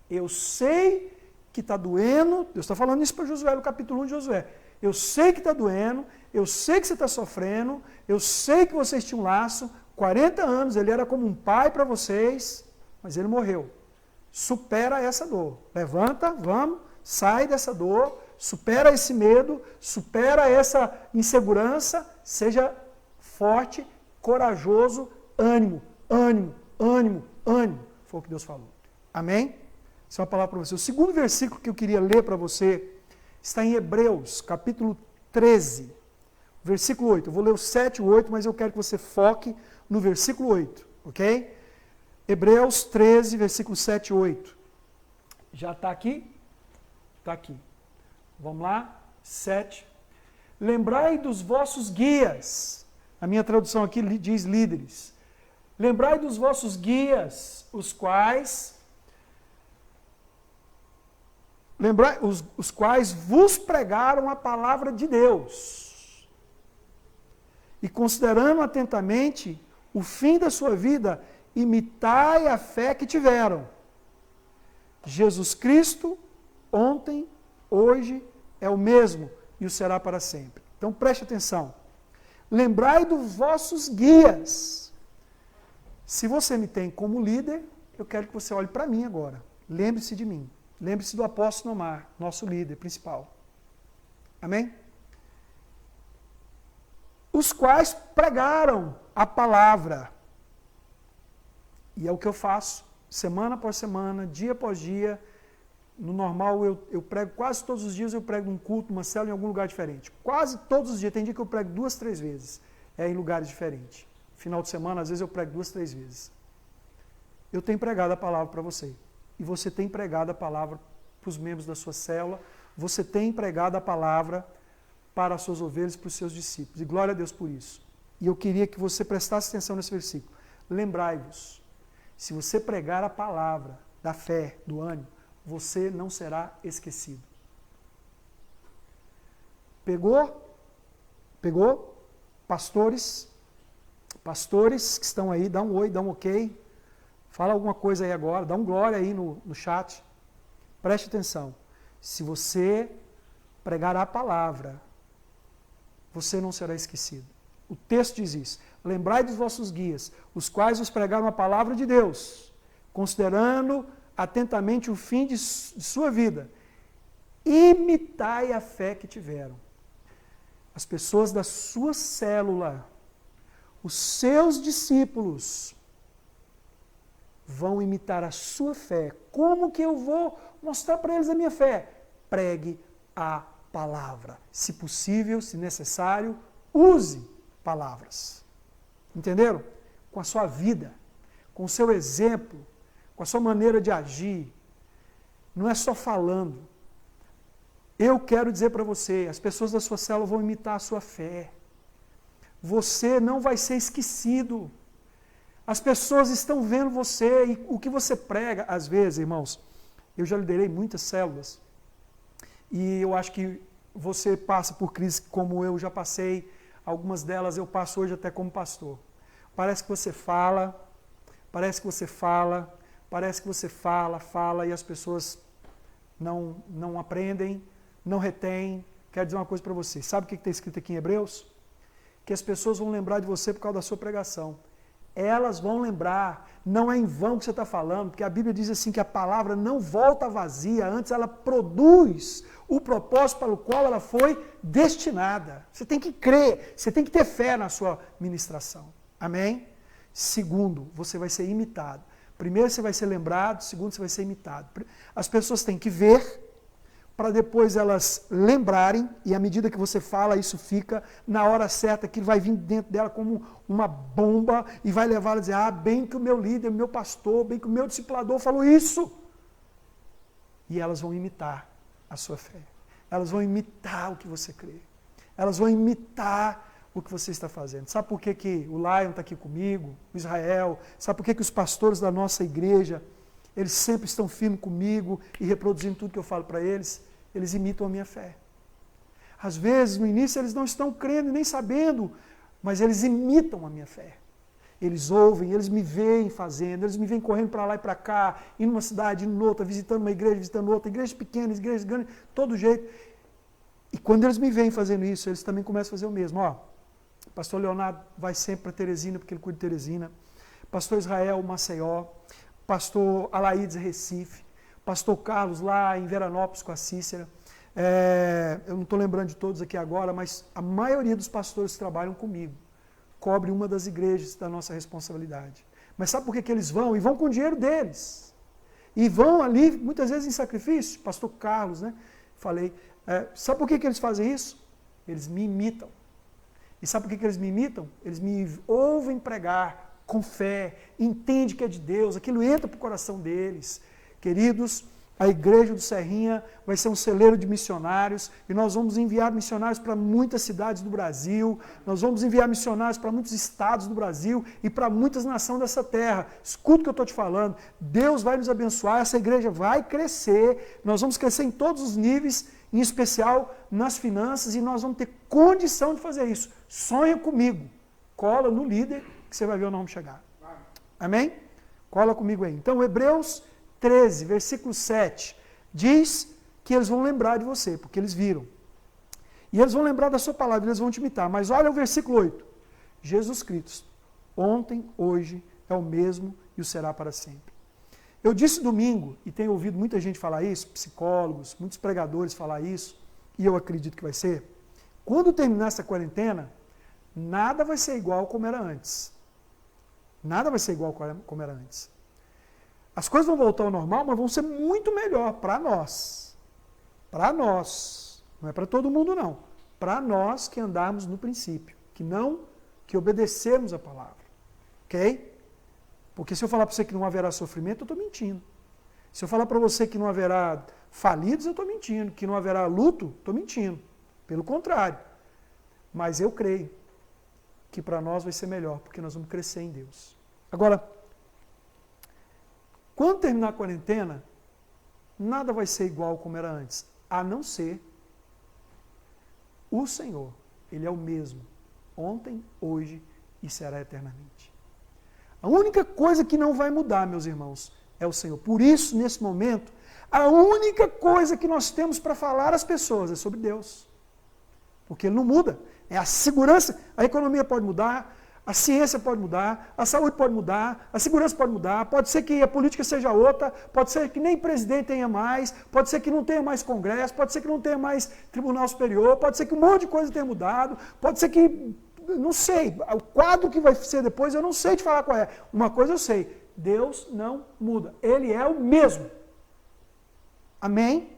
eu sei que está doendo. Deus está falando isso para Josué, no capítulo 1 de Josué. Eu sei que está doendo, eu sei que você está sofrendo, eu sei que vocês tinham um laço. 40 anos, ele era como um pai para vocês, mas ele morreu. Supera essa dor. Levanta, vamos, sai dessa dor, supera esse medo, supera essa insegurança, seja forte, corajoso, ânimo. Foi o que Deus falou. Amém? Essa é uma palavra para você. O segundo versículo que eu queria ler para você está em Hebreus, capítulo 13, versículo 8. Eu vou ler o 7 e o 8, mas eu quero que você foque no versículo 8, ok? Hebreus 13, versículo 7 e 8. Já está aqui? Está aqui. Vamos lá? 7. Lembrai dos vossos guias. A minha tradução aqui diz líderes. Lembrai dos vossos guias, os quais vos pregaram a palavra de Deus. E considerando atentamente o fim da sua vida, imitai a fé que tiveram. Jesus Cristo, ontem, hoje, é o mesmo e o será para sempre. Então preste atenção. Lembrai dos vossos guias. Se você me tem como líder, eu quero que você olhe para mim agora. Lembre-se de mim. Lembre-se do apóstolo Omar, nosso líder principal. Amém? Os quais pregaram a palavra. E é o que eu faço, semana após semana, dia após dia. No normal, eu prego quase todos os dias, eu prego num culto, numa célula, em algum lugar diferente. Quase todos os dias. Tem dia que eu prego 2, 3 vezes. Em lugares diferentes. Final de semana, às vezes eu prego 2, 3 vezes. Eu tenho pregado a palavra para você. E você tem pregado a palavra para os membros da sua célula. Você tem pregado a palavra para as suas ovelhas e para os seus discípulos. E glória a Deus por isso. E eu queria que você prestasse atenção nesse versículo. Lembrai-vos, se você pregar a palavra da fé, do ânimo, você não será esquecido. Pegou? Pastores que estão aí, dá um oi, dá um ok. Fala alguma coisa aí agora, dá um glória aí no chat. Preste atenção. Se você pregar a palavra, você não será esquecido. O texto diz isso. Lembrai dos vossos guias, os quais vos pregaram a palavra de Deus, considerando atentamente o fim de sua vida. Imitai a fé que tiveram. As pessoas da sua célula, os seus discípulos, vão imitar a sua fé. Como que eu vou mostrar para eles a minha fé? Pregue a palavra. Se possível, se necessário, use palavras. Entenderam? Com a sua vida, com o seu exemplo, com a sua maneira de agir. Não é só falando. Eu quero dizer para você, as pessoas da sua célula vão imitar a sua fé. Você não vai ser esquecido. As pessoas estão vendo você e o que você prega, às vezes, irmãos, eu já liderei muitas células e eu acho que você passa por crises como eu já passei, algumas delas eu passo hoje até como pastor. Parece que você fala e as pessoas não aprendem, não retêm. Quero dizer uma coisa para você, sabe o que está escrito aqui em Hebreus? Que as pessoas vão lembrar de você por causa da sua pregação. Elas vão lembrar, não é em vão que você está falando, porque a Bíblia diz assim que a palavra não volta vazia, antes ela produz o propósito para o qual ela foi destinada. Você tem que crer, você tem que ter fé na sua ministração. Amém? Segundo, você vai ser imitado. Primeiro você vai ser lembrado, segundo você vai ser imitado. As pessoas têm que ver, para depois elas lembrarem, e à medida que você fala, isso fica na hora certa, que vai vir dentro dela como uma bomba, e vai levar ela a dizer, bem que o meu líder, o meu pastor, bem que o meu discipulador falou isso. E elas vão imitar a sua fé. Elas vão imitar o que você crê. Elas vão imitar o que você está fazendo. Sabe por que o Lion está aqui comigo, o Israel? Sabe por que os pastores da nossa igreja, eles sempre estão firmes comigo e reproduzindo tudo que eu falo para eles? Eles imitam a minha fé. Às vezes, no início, eles não estão crendo nem sabendo, mas eles imitam a minha fé. Eles ouvem, eles me veem fazendo, eles me veem correndo para lá e para cá, indo numa cidade, indo noutra, visitando uma igreja, visitando outra, igrejas pequenas, igrejas grandes, todo jeito. E quando eles me veem fazendo isso, eles também começam a fazer o mesmo. Pastor Leonardo vai sempre para Teresina, porque ele cuida de Teresina. Pastor Israel, Maceió. Pastor Alaídes, Recife. Pastor Carlos, lá em Veranópolis, com a Cícera. Eu não estou lembrando de todos aqui agora, mas a maioria dos pastores que trabalham comigo cobre uma das igrejas da nossa responsabilidade. Mas sabe por que eles vão? E vão com o dinheiro deles. E vão ali, muitas vezes em sacrifício. Pastor Carlos, né? Falei. Sabe por que eles fazem isso? Eles me imitam. E sabe por que eles me imitam? Eles me ouvem pregar com fé, entende que é de Deus, aquilo entra para o coração deles. Queridos, a igreja do Serrinha vai ser um celeiro de missionários e nós vamos enviar missionários para muitas cidades do Brasil, nós vamos enviar missionários para muitos estados do Brasil e para muitas nações dessa terra. Escuta o que eu estou te falando, Deus vai nos abençoar, essa igreja vai crescer, nós vamos crescer em todos os níveis, em especial nas finanças, e nós vamos ter condição de fazer isso. Sonha comigo, cola no líder, que você vai ver onde nós vamos chegar. Amém? Cola comigo aí. Então, Hebreus 13, versículo 7, diz que eles vão lembrar de você, porque eles viram. E eles vão lembrar da sua palavra, eles vão te imitar. Mas olha o versículo 8. Jesus Cristo, ontem, hoje, é o mesmo e o será para sempre. Eu disse domingo, e tenho ouvido muita gente falar isso, psicólogos, muitos pregadores falar isso, e eu acredito que vai ser, quando terminar essa quarentena, nada vai ser igual como era antes. Nada vai ser igual como era antes. As coisas vão voltar ao normal, mas vão ser muito melhor para nós. Para nós. Não é para todo mundo, não. Para nós que andarmos no princípio. Que obedecemos a palavra. Ok? Porque se eu falar para você que não haverá sofrimento, eu estou mentindo. Se eu falar para você que não haverá falidos, eu estou mentindo. Que não haverá luto, estou mentindo. Pelo contrário. Mas eu creio que para nós vai ser melhor, porque nós vamos crescer em Deus. Agora, quando terminar a quarentena, nada vai ser igual como era antes, a não ser o Senhor. Ele é o mesmo, ontem, hoje e será eternamente. A única coisa que não vai mudar, meus irmãos, é o Senhor. Por isso, nesse momento, a única coisa que nós temos para falar às pessoas é sobre Deus. Porque Ele não muda. É a segurança. A economia pode mudar, a ciência pode mudar, a saúde pode mudar, a segurança pode mudar, pode ser que a política seja outra, pode ser que nem presidente tenha mais, pode ser que não tenha mais congresso, pode ser que não tenha mais tribunal superior, pode ser que um monte de coisa tenha mudado, pode ser que, não sei, o quadro que vai ser depois eu não sei te falar qual é. Uma coisa eu sei, Deus não muda, Ele é o mesmo. Amém?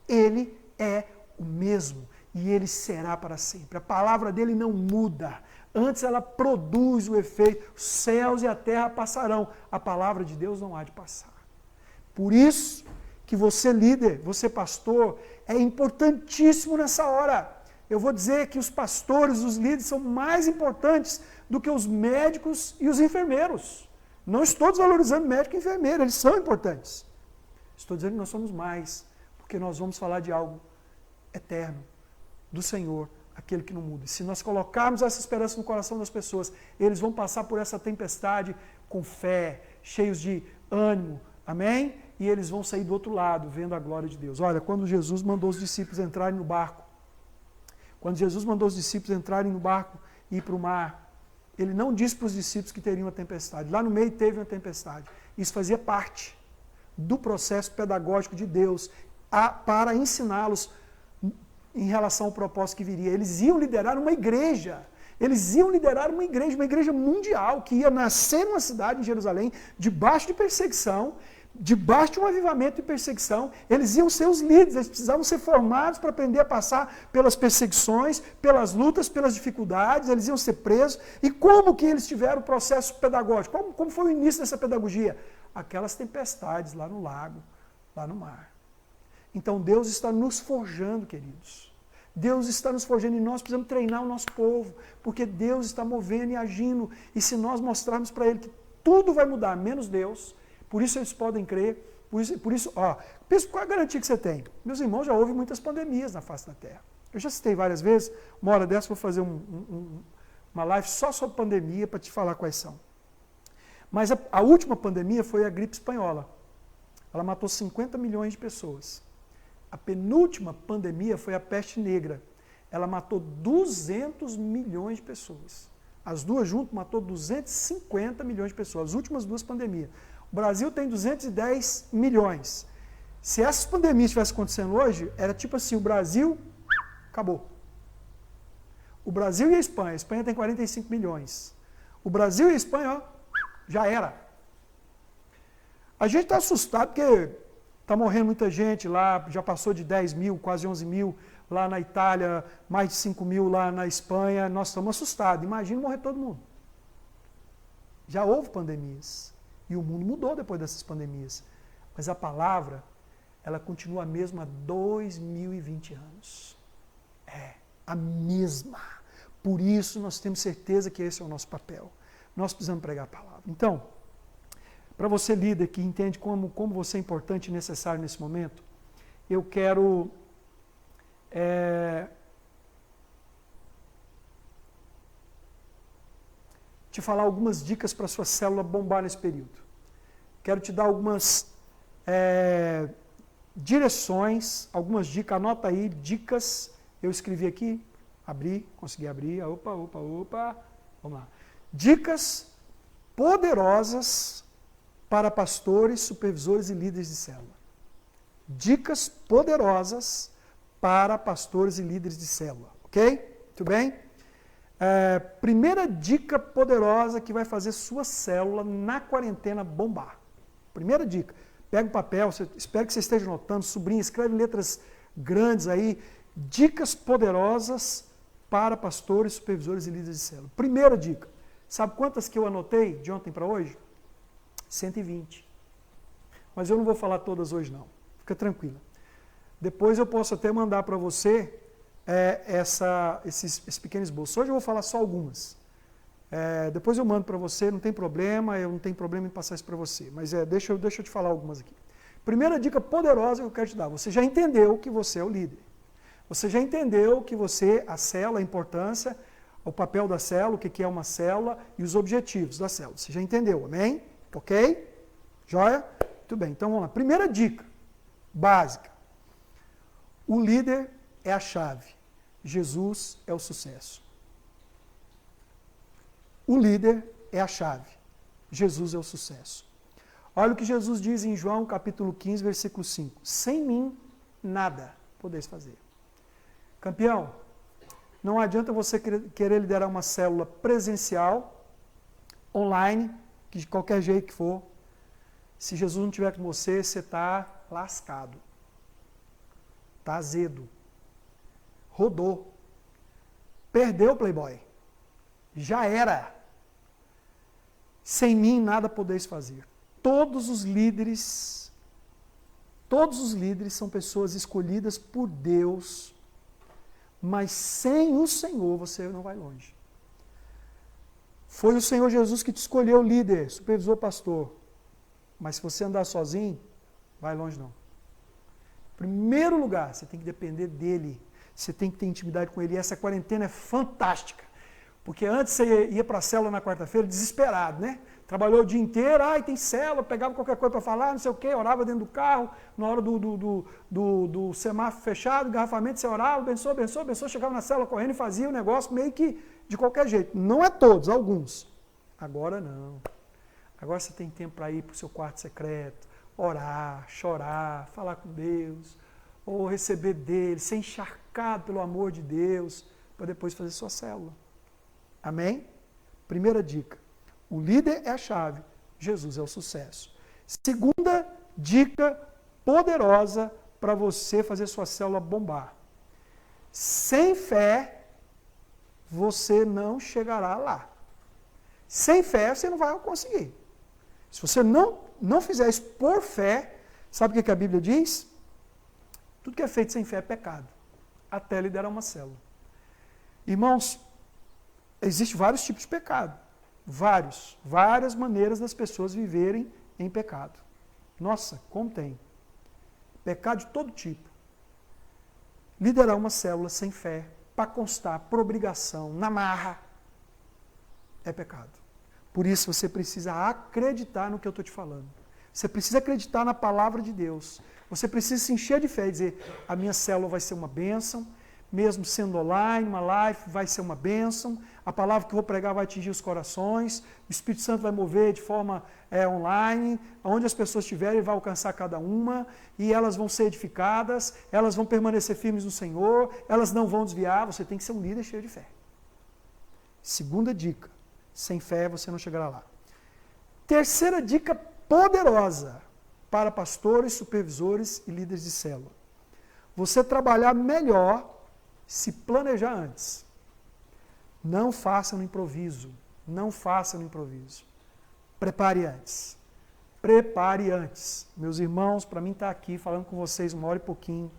Ele é o mesmo e Ele será para sempre. A palavra dele não muda. Antes ela produz o efeito, os céus e a terra passarão, a palavra de Deus não há de passar. Por isso que você líder, você pastor, é importantíssimo nessa hora. Eu vou dizer que os pastores, os líderes são mais importantes do que os médicos e os enfermeiros. Não estou desvalorizando médico e enfermeiro, eles são importantes. Estou dizendo que nós somos mais, porque nós vamos falar de algo eterno, do Senhor, aquele que não muda. E se nós colocarmos essa esperança no coração das pessoas, eles vão passar por essa tempestade com fé, cheios de ânimo, amém? E eles vão sair do outro lado, vendo a glória de Deus. Olha, quando Jesus mandou os discípulos entrarem no barco, e ir para o mar, ele não disse para os discípulos que teriam uma tempestade. Lá no meio teve uma tempestade. Isso fazia parte do processo pedagógico de Deus para ensiná-los em relação ao propósito que viria. Eles iam liderar uma igreja. Eles iam liderar uma igreja mundial, que ia nascer numa cidade em Jerusalém, debaixo de perseguição, debaixo de um avivamento e perseguição. Eles iam ser os líderes, eles precisavam ser formados para aprender a passar pelas perseguições, pelas lutas, pelas dificuldades, eles iam ser presos. E como que eles tiveram o processo pedagógico? Como foi o início dessa pedagogia? Aquelas tempestades lá no lago, lá no mar. Então Deus está nos forjando, queridos. Deus está nos forjando e nós precisamos treinar o nosso povo, porque Deus está movendo e agindo. E se nós mostrarmos para Ele que tudo vai mudar, menos Deus, por isso eles podem crer, por isso, pensa qual é a garantia que você tem. Meus irmãos, já houve muitas pandemias na face da Terra. Eu já citei várias vezes, uma hora dessa vou fazer uma live só sobre pandemia para te falar quais são. Mas a última pandemia foi a gripe espanhola. Ela matou 50 milhões de pessoas. A penúltima pandemia foi a peste negra. Ela matou 200 milhões de pessoas. As duas juntas matou 250 milhões de pessoas. As últimas duas pandemias. O Brasil tem 210 milhões. Se essas pandemias estivessem acontecendo hoje, era tipo assim, o Brasil, acabou. O Brasil e a Espanha tem 45 milhões. O Brasil e a Espanha, já era. A gente está assustado porque está morrendo muita gente lá, já passou de 10 mil, quase 11 mil, lá na Itália, mais de 5 mil lá na Espanha, nós estamos assustados. Imagina morrer todo mundo. Já houve pandemias, e o mundo mudou depois dessas pandemias. Mas a palavra, ela continua a mesma há 2020 anos. É, a mesma. Por isso nós temos certeza que esse é o nosso papel. Nós precisamos pregar a palavra. Então, para você líder que entende como você é importante e necessário nesse momento, eu quero te falar algumas dicas para a sua célula bombar nesse período. Quero te dar algumas direções, algumas dicas, anota aí, dicas, eu escrevi aqui, consegui abrir, opa, vamos lá. Dicas poderosas para pastores, supervisores e líderes de célula. Dicas poderosas para pastores e líderes de célula, ok? Muito bem? Primeira dica poderosa que vai fazer sua célula na quarentena bombar. Primeira dica, pega o papel, espero que você esteja anotando, sublinha, escreve letras grandes aí, dicas poderosas para pastores, supervisores e líderes de célula. Primeira dica, sabe quantas que eu anotei de ontem para hoje? 120. Mas eu não vou falar todas hoje não, fica tranquila. Depois eu posso até mandar para você esses pequenos esboços. Hoje eu vou falar só algumas. Depois eu mando para você, não tem problema, eu não tenho problema em passar isso para você. Mas deixa eu te falar algumas aqui. Primeira dica poderosa que eu quero te dar. Você já entendeu que você é o líder. Você já entendeu que você, a célula, a importância, o papel da célula, o que é uma célula e os objetivos da célula. Você já entendeu, amém? Ok? Joia? Muito bem, então vamos lá. Primeira dica básica. O líder é a chave. Jesus é o sucesso. O líder é a chave. Jesus é o sucesso. Olha o que Jesus diz em João capítulo 15, versículo 5. Sem mim, nada podeis fazer. Campeão, não adianta você querer liderar uma célula presencial, online, que de qualquer jeito que for. Se Jesus não estiver com você, você está lascado. Está azedo. Rodou. Perdeu o Playboy. Já era. Sem mim nada podeis fazer. Todos os líderes são pessoas escolhidas por Deus, mas sem o Senhor você não vai longe. Foi o Senhor Jesus que te escolheu líder, supervisor, pastor. Mas se você andar sozinho, vai longe não. Em primeiro lugar, você tem que depender dele. Você tem que ter intimidade com ele. E essa quarentena é fantástica. Porque antes você ia para a célula na quarta-feira desesperado, né? Trabalhou o dia inteiro, tem célula, pegava qualquer coisa para falar, não sei o quê, orava dentro do carro, na hora do semáforo fechado, engarrafamento, você orava, abençoa, chegava na célula correndo e fazia o negócio meio que de qualquer jeito. Não é todos, alguns. Agora não. Agora você tem tempo para ir para o seu quarto secreto, orar, chorar, falar com Deus, ou receber dele, ser encharcado pelo amor de Deus, para depois fazer sua célula. Amém? Primeira dica. O líder é a chave, Jesus é o sucesso. Segunda dica poderosa para você fazer sua célula bombar. Sem fé, você não chegará lá. Sem fé, você não vai conseguir. Se você não fizer isso por fé, sabe o que a Bíblia diz? Tudo que é feito sem fé é pecado, até liderar uma célula. Irmãos, existem vários tipos de pecado. Várias maneiras das pessoas viverem em pecado. Nossa, como tem. Pecado de todo tipo. Liderar uma célula sem fé, para constar, por obrigação, na marra, é pecado. Por isso você precisa acreditar no que eu estou te falando. Você precisa acreditar na palavra de Deus. Você precisa se encher de fé e dizer, a minha célula vai ser uma bênção, mesmo sendo online, uma live, vai ser uma bênção, a palavra que eu vou pregar vai atingir os corações, o Espírito Santo vai mover de forma online, onde as pessoas estiverem, ele vai alcançar cada uma, e elas vão ser edificadas, elas vão permanecer firmes no Senhor, elas não vão desviar, você tem que ser um líder cheio de fé. Segunda dica, sem fé você não chegará lá. Terceira dica poderosa para pastores, supervisores e líderes de célula. Você trabalhar melhor se planejar antes. Não faça no improviso. Não faça no improviso. Prepare antes. Prepare antes. Meus irmãos, para mim estar aqui falando com vocês 1 hora e pouquinho.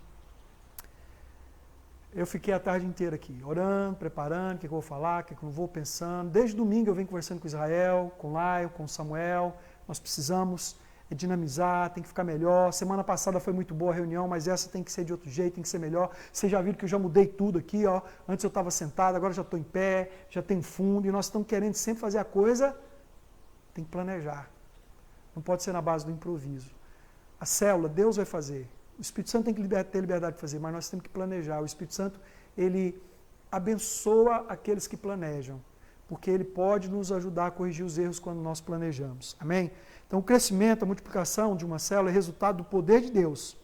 Eu fiquei a tarde inteira aqui, orando, preparando, o que eu vou falar, o que eu não vou, pensando. Desde domingo eu venho conversando com Israel, com Laio, com Samuel. Nós precisamos dinamizar, tem que ficar melhor. Semana passada foi muito boa a reunião, mas essa tem que ser de outro jeito, tem que ser melhor. Vocês já viram que eu já mudei tudo aqui, ó. Antes eu estava sentado, agora já estou em pé, já tenho fundo, e nós estamos querendo sempre fazer a coisa, tem que planejar. Não pode ser na base do improviso. A célula, Deus vai fazer. O Espírito Santo tem que ter liberdade de fazer, mas nós temos que planejar. O Espírito Santo, ele abençoa aqueles que planejam. porque ele pode nos ajudar a corrigir os erros quando nós planejamos. Amém? Então, o crescimento, a multiplicação de uma célula é resultado do poder de Deus.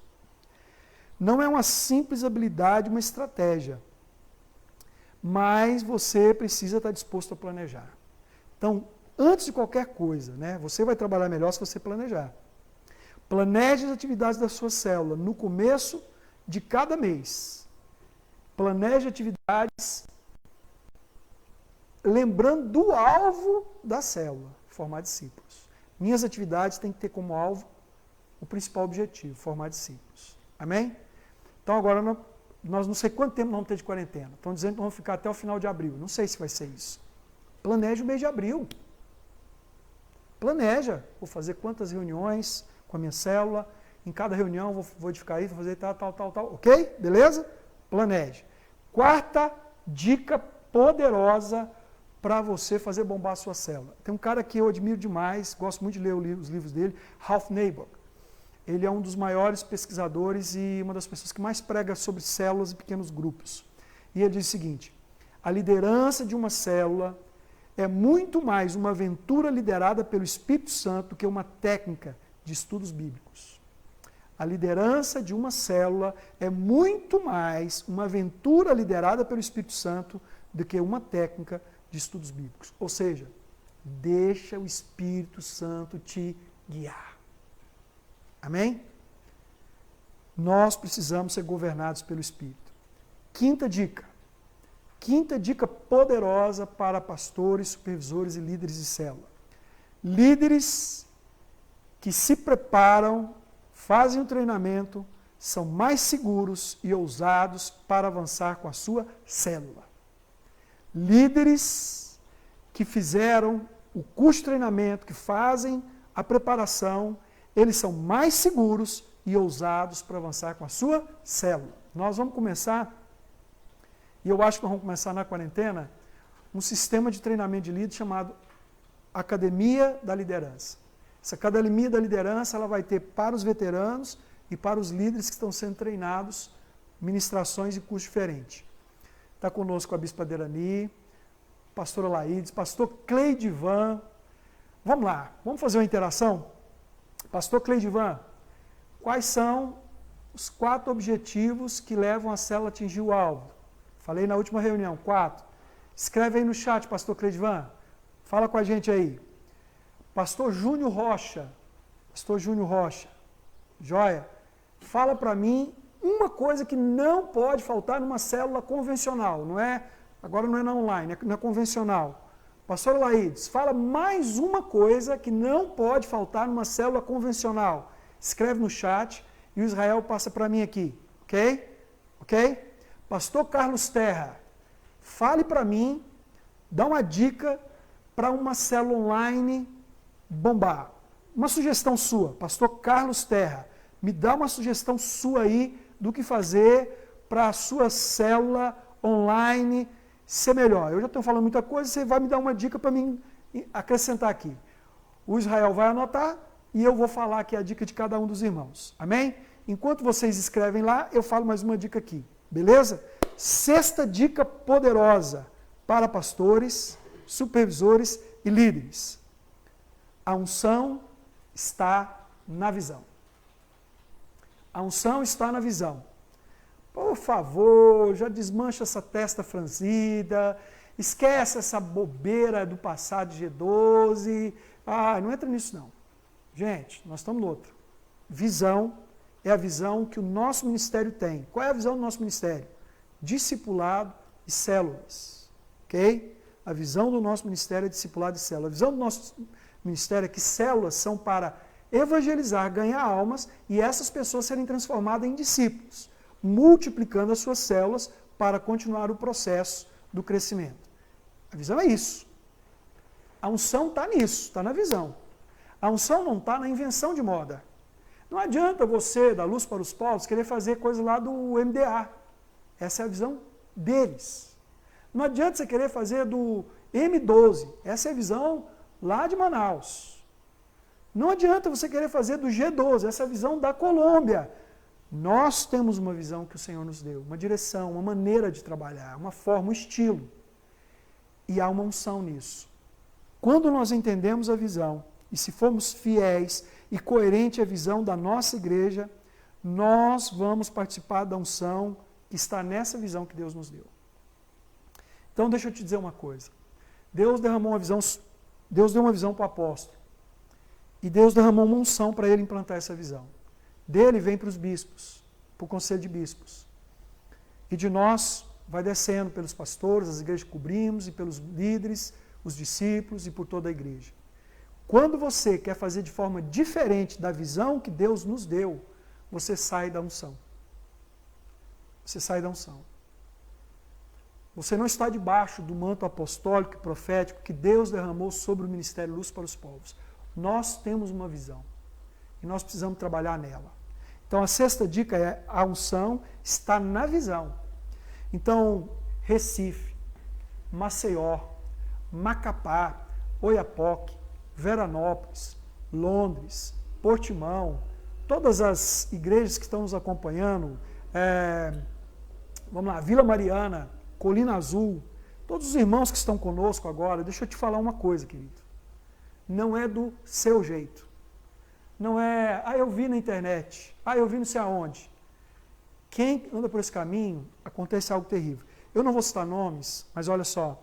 Não é uma simples habilidade, uma estratégia, mas você precisa estar disposto a planejar. Então, antes de qualquer coisa, né, você vai trabalhar melhor se você planejar. Planeje as atividades da sua célula no começo de cada mês. Planeje atividades lembrando do alvo da célula, formar discípulos. Minhas atividades têm que ter como alvo o principal objetivo, formar discípulos. Amém? Então agora nós não sei quanto tempo nós vamos ter de quarentena. Estão dizendo que vamos ficar até o final de abril. Não sei se vai ser isso. Planeje o mês de abril. Planeja. Vou fazer quantas reuniões com a minha célula. Em cada reunião vou edificar isso, vou fazer tal. Ok? Beleza? Planeje. Quarta dica poderosa para você fazer bombar a sua célula. Tem um cara que eu admiro demais, gosto muito de ler os livros dele, Ralph Nader. Ele é um dos maiores pesquisadores e uma das pessoas que mais prega sobre células e pequenos grupos. E ele diz o seguinte: a liderança de uma célula é muito mais uma aventura liderada pelo Espírito Santo do que uma técnica de estudos bíblicos. A liderança de uma célula é muito mais uma aventura liderada pelo Espírito Santo do que uma técnica de estudos bíblicos. Ou seja, deixa o Espírito Santo te guiar. Amém? Nós precisamos ser governados pelo Espírito. Quinta dica poderosa para pastores, supervisores e líderes de célula. Líderes que se preparam, fazem o treinamento, são mais seguros e ousados para avançar com a sua célula. Líderes que fizeram o curso de treinamento, que fazem a preparação, eles são mais seguros e ousados para avançar com a sua célula. Nós vamos começar, e eu acho que nós vamos começar na quarentena, um sistema de treinamento de líder chamado Academia da Liderança. Essa Academia da Liderança ela vai ter para os veteranos e para os líderes que estão sendo treinados ministrações e cursos diferentes. Está conosco a Bispa Derani, pastora Laídes, pastor Cleidivan. Vamos lá, vamos fazer uma interação? Pastor Cleidivan, quais são os 4 objetivos que levam a célula a atingir o alvo? Falei na última reunião, 4. Escreve aí no chat, pastor Cleidivan. Fala com a gente aí. Pastor Júnior Rocha, joia, fala para mim uma coisa que não pode faltar numa célula convencional, agora não é na online, é na convencional. Pastor Laídes, fala mais uma coisa que não pode faltar numa célula convencional. Escreve no chat e o Israel passa para mim aqui, ok? Pastor Carlos Terra, fale para mim, dá uma dica para uma célula online bombar. Uma sugestão sua, pastor Carlos Terra, me dá uma sugestão sua aí do que fazer para a sua célula online ser melhor. Eu já estou falando muita coisa, você vai me dar uma dica para mim acrescentar aqui. O Israel vai anotar e eu vou falar aqui a dica de cada um dos irmãos. Amém? Enquanto vocês escrevem lá, eu falo mais uma dica aqui. Beleza? 6ª dica poderosa para pastores, supervisores e líderes. A unção está na visão. A unção está na visão. Por favor, já desmancha essa testa franzida, esquece essa bobeira do passado de G12. Não entra nisso não. Gente, nós estamos no outro. Visão é a visão que o nosso ministério tem. Qual é a visão do nosso ministério? Discipulado e células. Ok? A visão do nosso ministério é discipulado e célula. A visão do nosso ministério é que células são para evangelizar, ganhar almas e essas pessoas serem transformadas em discípulos, multiplicando as suas células para continuar o processo do crescimento. A visão é isso. A unção está nisso, está na visão. A unção não está na invenção de moda. Não adianta você, da Luz para os Povos, querer fazer coisa lá do MDA. Essa é a visão deles. Não adianta você querer fazer do M12. Essa é a visão lá de Manaus. Não adianta você querer fazer do G12. Essa é a visão da Colômbia. Nós temos uma visão que o Senhor nos deu, uma direção, uma maneira de trabalhar, uma forma, um estilo. E há uma unção nisso. Quando nós entendemos a visão, e se formos fiéis e coerentes à visão da nossa igreja, nós vamos participar da unção que está nessa visão que Deus nos deu. Então deixa eu te dizer uma coisa. Deus deu uma visão para o apóstolo. E Deus derramou uma unção para ele implantar essa visão. Dele vem para os bispos, para o conselho de bispos. E de nós vai descendo pelos pastores, as igrejas que cobrimos, e pelos líderes, os discípulos e por toda a igreja. Quando você quer fazer de forma diferente da visão que Deus nos deu, você sai da unção. Você sai da unção. Você não está debaixo do manto apostólico e profético que Deus derramou sobre o ministério Luz para os Povos. Nós temos uma visão e nós precisamos trabalhar nela. Então a sexta dica é: a unção está na visão. Então, Recife, Maceió, Macapá, Oiapoque, Veranópolis, Londres, Portimão, todas as igrejas que estão nos acompanhando, vamos lá, Vila Mariana, Colina Azul, todos os irmãos que estão conosco agora, deixa eu te falar uma coisa, querido. Não é do seu jeito. Não é, eu vi na internet, eu vi não sei aonde. Quem anda por esse caminho, acontece algo terrível. Eu não vou citar nomes, mas olha só.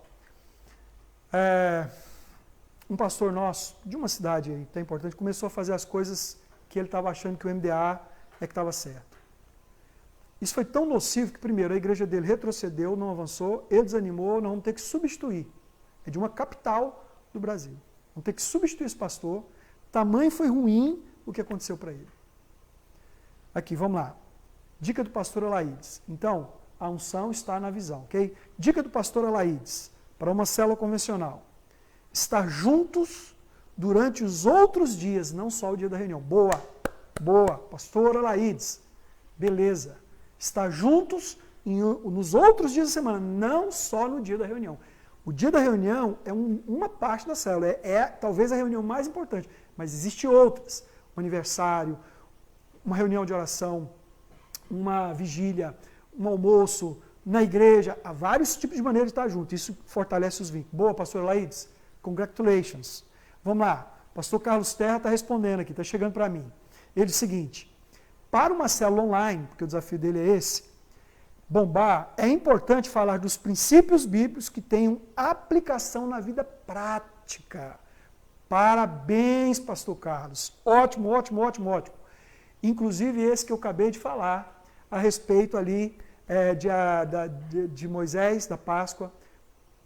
Um pastor nosso, de uma cidade aí, tão importante, começou a fazer as coisas que ele estava achando que o MDA é que estava certo. Isso foi tão nocivo que, primeiro, a igreja dele retrocedeu, não avançou, ele desanimou, nós vamos ter que substituir. É de uma capital do Brasil. Vamos ter que substituir esse pastor. Tamanho foi ruim o que aconteceu para ele. Aqui, vamos lá. Dica do pastor Alaides. Então, a unção está na visão, ok? Dica do pastor Alaides, para uma célula convencional. Estar juntos durante os outros dias, não só o dia da reunião. Boa, pastor Alaides. Beleza. Estar juntos nos outros dias da semana, não só no dia da reunião. O dia da reunião é uma parte da célula, é talvez a reunião mais importante, mas existem outras. Um aniversário, uma reunião de oração, uma vigília, um almoço, na igreja, há vários tipos de maneiras de estar junto. Isso fortalece os vínculos. Boa, pastor Laides, congratulations. Vamos lá, pastor Carlos Terra está respondendo aqui, está chegando para mim. Ele diz o seguinte: para uma célula online, porque o desafio dele é esse, bombar, é importante falar dos princípios bíblicos que tenham aplicação na vida prática. Parabéns, pastor Carlos. Ótimo. Inclusive esse que eu acabei de falar, a respeito ali de Moisés, da Páscoa,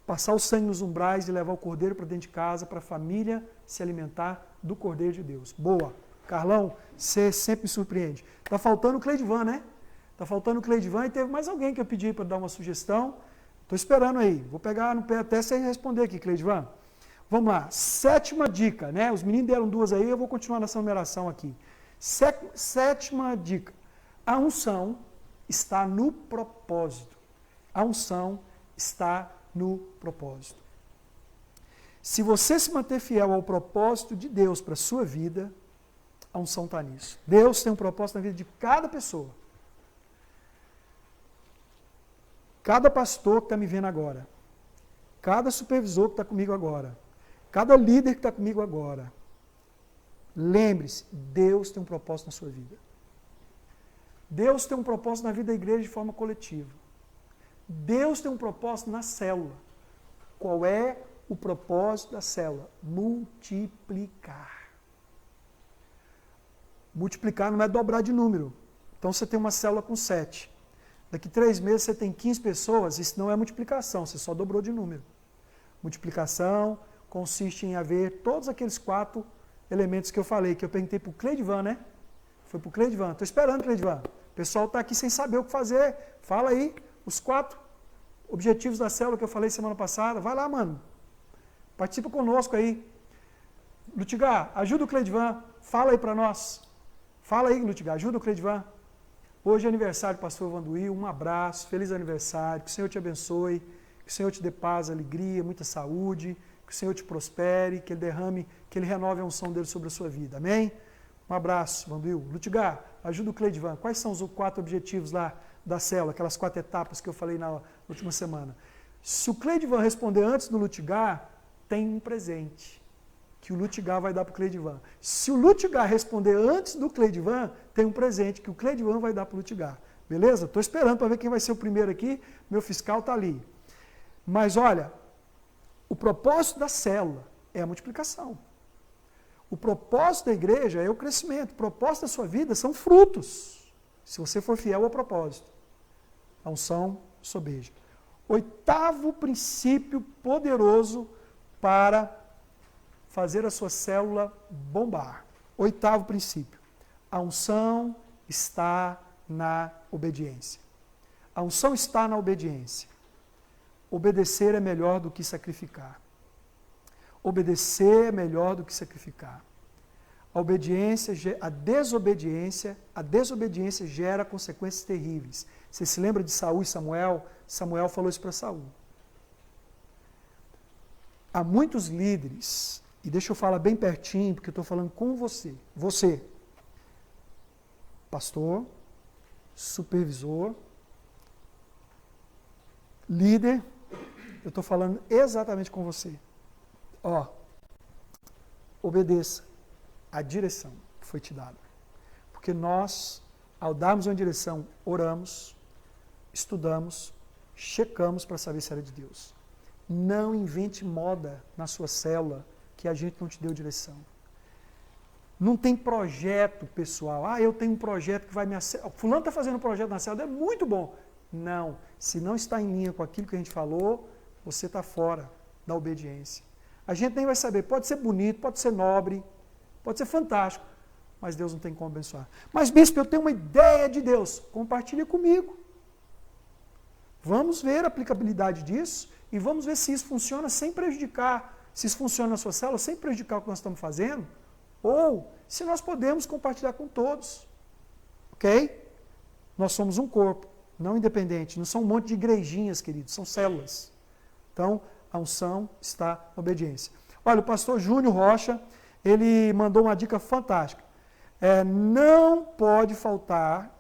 passar o sangue nos umbrais e levar o cordeiro para dentro de casa, para a família se alimentar do cordeiro de Deus. Boa. Carlão, você sempre me surpreende. Está faltando o Cleidivan, né? Está faltando o Cleidivan e teve mais alguém que eu pedi para dar uma sugestão. Estou esperando aí. Vou pegar no pé até você responder aqui, Cleidivan. Vamos lá. Sétima dica, né? Os meninos deram duas aí, eu vou continuar nessa numeração aqui. Sétima dica. A unção está no propósito. A unção está no propósito. Se você se manter fiel ao propósito de Deus para a sua vida, a unção está nisso. Deus tem um propósito na vida de cada pessoa. Cada pastor que está me vendo agora, cada supervisor que está comigo agora, cada líder que está comigo agora, lembre-se, Deus tem um propósito na sua vida. Deus tem um propósito na vida da igreja de forma coletiva. Deus tem um propósito na célula. Qual é o propósito da célula? Multiplicar. Multiplicar não é dobrar de número. Então você tem uma célula com 7. Daqui 3 meses você tem 15 pessoas, isso não é multiplicação, você só dobrou de número. Multiplicação consiste em haver todos aqueles 4 elementos que eu falei, que eu perguntei para o Cleidivan, né? Foi para o Cleidivan. Estou esperando, Cleidivan. O pessoal está aqui sem saber o que fazer. Fala aí os 4 objetivos da célula que eu falei semana passada. Vai lá, mano. Participa conosco aí. Lutigar, ajuda o Cleidivan. Fala aí para nós. Fala aí, Lutigar, ajuda o Cleidivan. Hoje é aniversário do pastor Vanduí. Um abraço, feliz aniversário. Que o Senhor te abençoe. Que o Senhor te dê paz, alegria, muita saúde. Que o Senhor te prospere, que Ele derrame, que Ele renove a unção dele sobre a sua vida. Amém? Um abraço, Vanduil. Lutigar, ajuda o Cleidivan. Quais são os 4 objetivos lá da célula, aquelas 4 etapas que eu falei na última semana? Se o Cleidivan responder antes do Lutigar, tem um presente que o Lutigar vai dar para o Cleidivan. Se o Lutigar responder antes do Cleidivan, tem um presente que o Cleidivan vai dar para o Lutigar. Beleza? Estou esperando para ver quem vai ser o primeiro aqui. Meu fiscal está ali. Mas olha, o propósito da célula é a multiplicação. O propósito da igreja é o crescimento. O propósito da sua vida são frutos. Se você for fiel ao propósito. A unção sobeja. 8º princípio poderoso para fazer a sua célula bombar. 8º princípio. A unção está na obediência. A unção está na obediência. Obedecer é melhor do que sacrificar. Obedecer é melhor do que sacrificar. A desobediência gera consequências terríveis. Você se lembra de Saul e Samuel? Samuel falou isso para Saul. Há muitos líderes, e deixa eu falar bem pertinho, porque eu estou falando com você. Você, pastor, supervisor, líder, eu estou falando exatamente com você. Ó, obedeça a direção que foi te dada. Porque nós, ao darmos uma direção, oramos, estudamos, checamos para saber se era de Deus. Não invente moda na sua célula que a gente não te deu direção. Não tem projeto pessoal. Ah, eu tenho um projeto que vai me... Fulano está fazendo um projeto na célula, é muito bom. Não. Se não está em linha com aquilo que a gente falou, você está fora da obediência. A gente nem vai saber. Pode ser bonito, pode ser nobre, pode ser fantástico, mas Deus não tem como abençoar. Mas, bispo, eu tenho uma ideia de Deus. Compartilha comigo. Vamos ver a aplicabilidade disso e vamos ver se isso funciona sem prejudicar, se isso funciona na sua célula sem prejudicar o que nós estamos fazendo, ou se nós podemos compartilhar com todos. Ok? Nós somos um corpo, não independente. Não são um monte de igrejinhas, queridos, são células. Então, a unção está na obediência. Olha, o pastor Júnior Rocha, ele mandou uma dica fantástica. Não pode faltar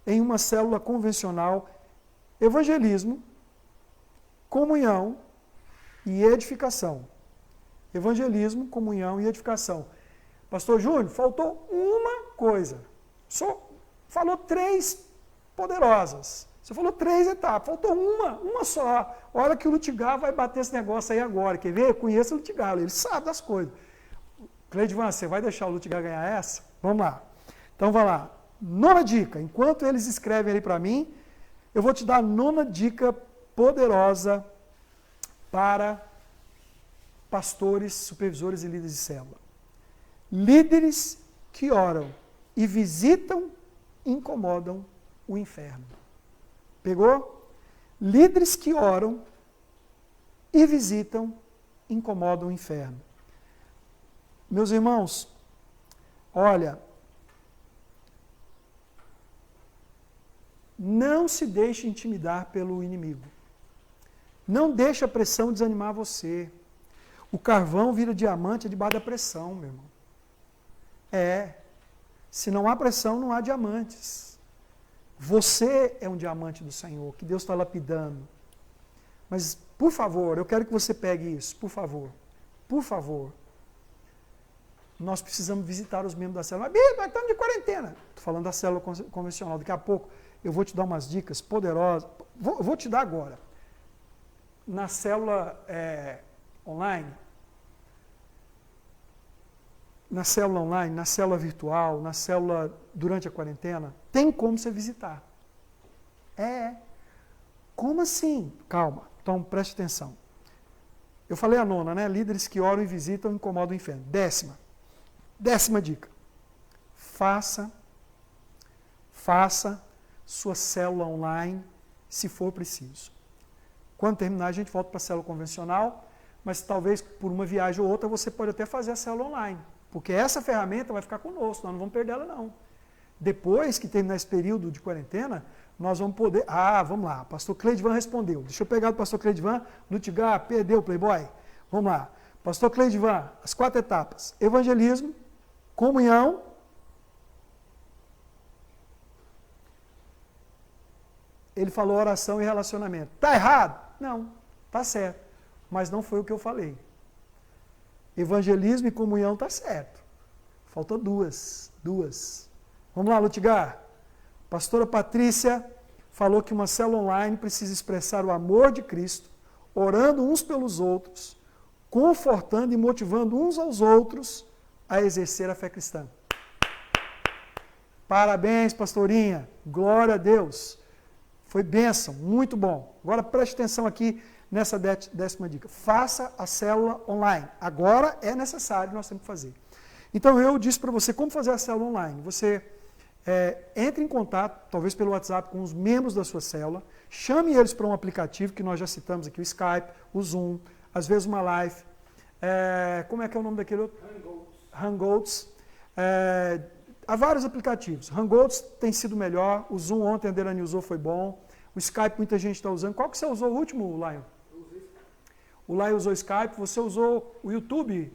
em uma célula convencional evangelismo, comunhão e edificação. Evangelismo, comunhão e edificação. Pastor Júnior, faltou uma coisa. Só falou 3 poderosas. Você falou 3 etapas, faltou uma só. Olha que o Lutigar vai bater esse negócio aí agora. Quer ver? Eu conheço o Lutigar, ele sabe das coisas. Cleidivan, você vai deixar o Lutigar ganhar essa? Vamos lá. Então, vai lá. 9ª dica. Enquanto eles escrevem ali para mim, eu vou te dar a 9ª dica poderosa para pastores, supervisores e líderes de célula. Líderes que oram e visitam incomodam o inferno. Pegou? Líderes que oram e visitam incomodam o inferno. Meus irmãos, olha, não se deixe intimidar pelo inimigo. Não deixe a pressão desanimar você. O carvão vira diamante debaixo da pressão, meu irmão. Se não há pressão, não há diamantes. Você é um diamante do Senhor, que Deus está lapidando. Mas, por favor, eu quero que você pegue isso, por favor. Por favor. Nós precisamos visitar os membros da célula. Mas, nós estamos de quarentena. Estou falando da célula convencional. Daqui a pouco eu vou te dar umas dicas poderosas. Vou te dar agora. Na célula online, na célula virtual, na célula durante a quarentena, tem como você visitar. Como assim? Calma, então preste atenção. Eu falei a 9ª, né? Líderes que oram e visitam incomodam o inferno. 10ª dica. Faça sua célula online, se for preciso. Quando terminar, a gente volta para a célula convencional, mas talvez por uma viagem ou outra você pode até fazer a célula online, porque essa ferramenta vai ficar conosco, nós não vamos perder ela não. Depois que terminar esse período de quarentena, nós vamos poder... vamos lá, o pastor Cleidivan respondeu. Deixa eu pegar do pastor Cleidivan, Lutigar, perdeu, Playboy. Vamos lá. Pastor Cleidivan, as 4 etapas. Evangelismo, comunhão, ele falou oração e relacionamento. Está errado? Não. Tá certo. Mas não foi o que eu falei. Evangelismo e comunhão tá certo. Falta duas. Vamos lá, Lutigar. Pastora Patrícia falou que uma célula online precisa expressar o amor de Cristo, orando uns pelos outros, confortando e motivando uns aos outros a exercer a fé cristã. Parabéns, pastorinha. Glória a Deus. Foi bênção, muito bom. Agora preste atenção aqui nessa 10ª dica. Faça a célula online. Agora é necessário, nós temos que fazer. Então eu disse para você como fazer a célula online. Você entre em contato, talvez pelo WhatsApp, com os membros da sua célula, chame eles para um aplicativo que nós já citamos aqui, o Skype, o Zoom, às vezes uma live. Como é que é o nome daquele outro? Hangouts. Há vários aplicativos. Hangouts tem sido melhor, o Zoom ontem a Delane usou, foi bom. O Skype muita gente está usando. Qual que você usou o último, Lion? Eu usei Skype. O Lion usou o Skype, você usou o YouTube,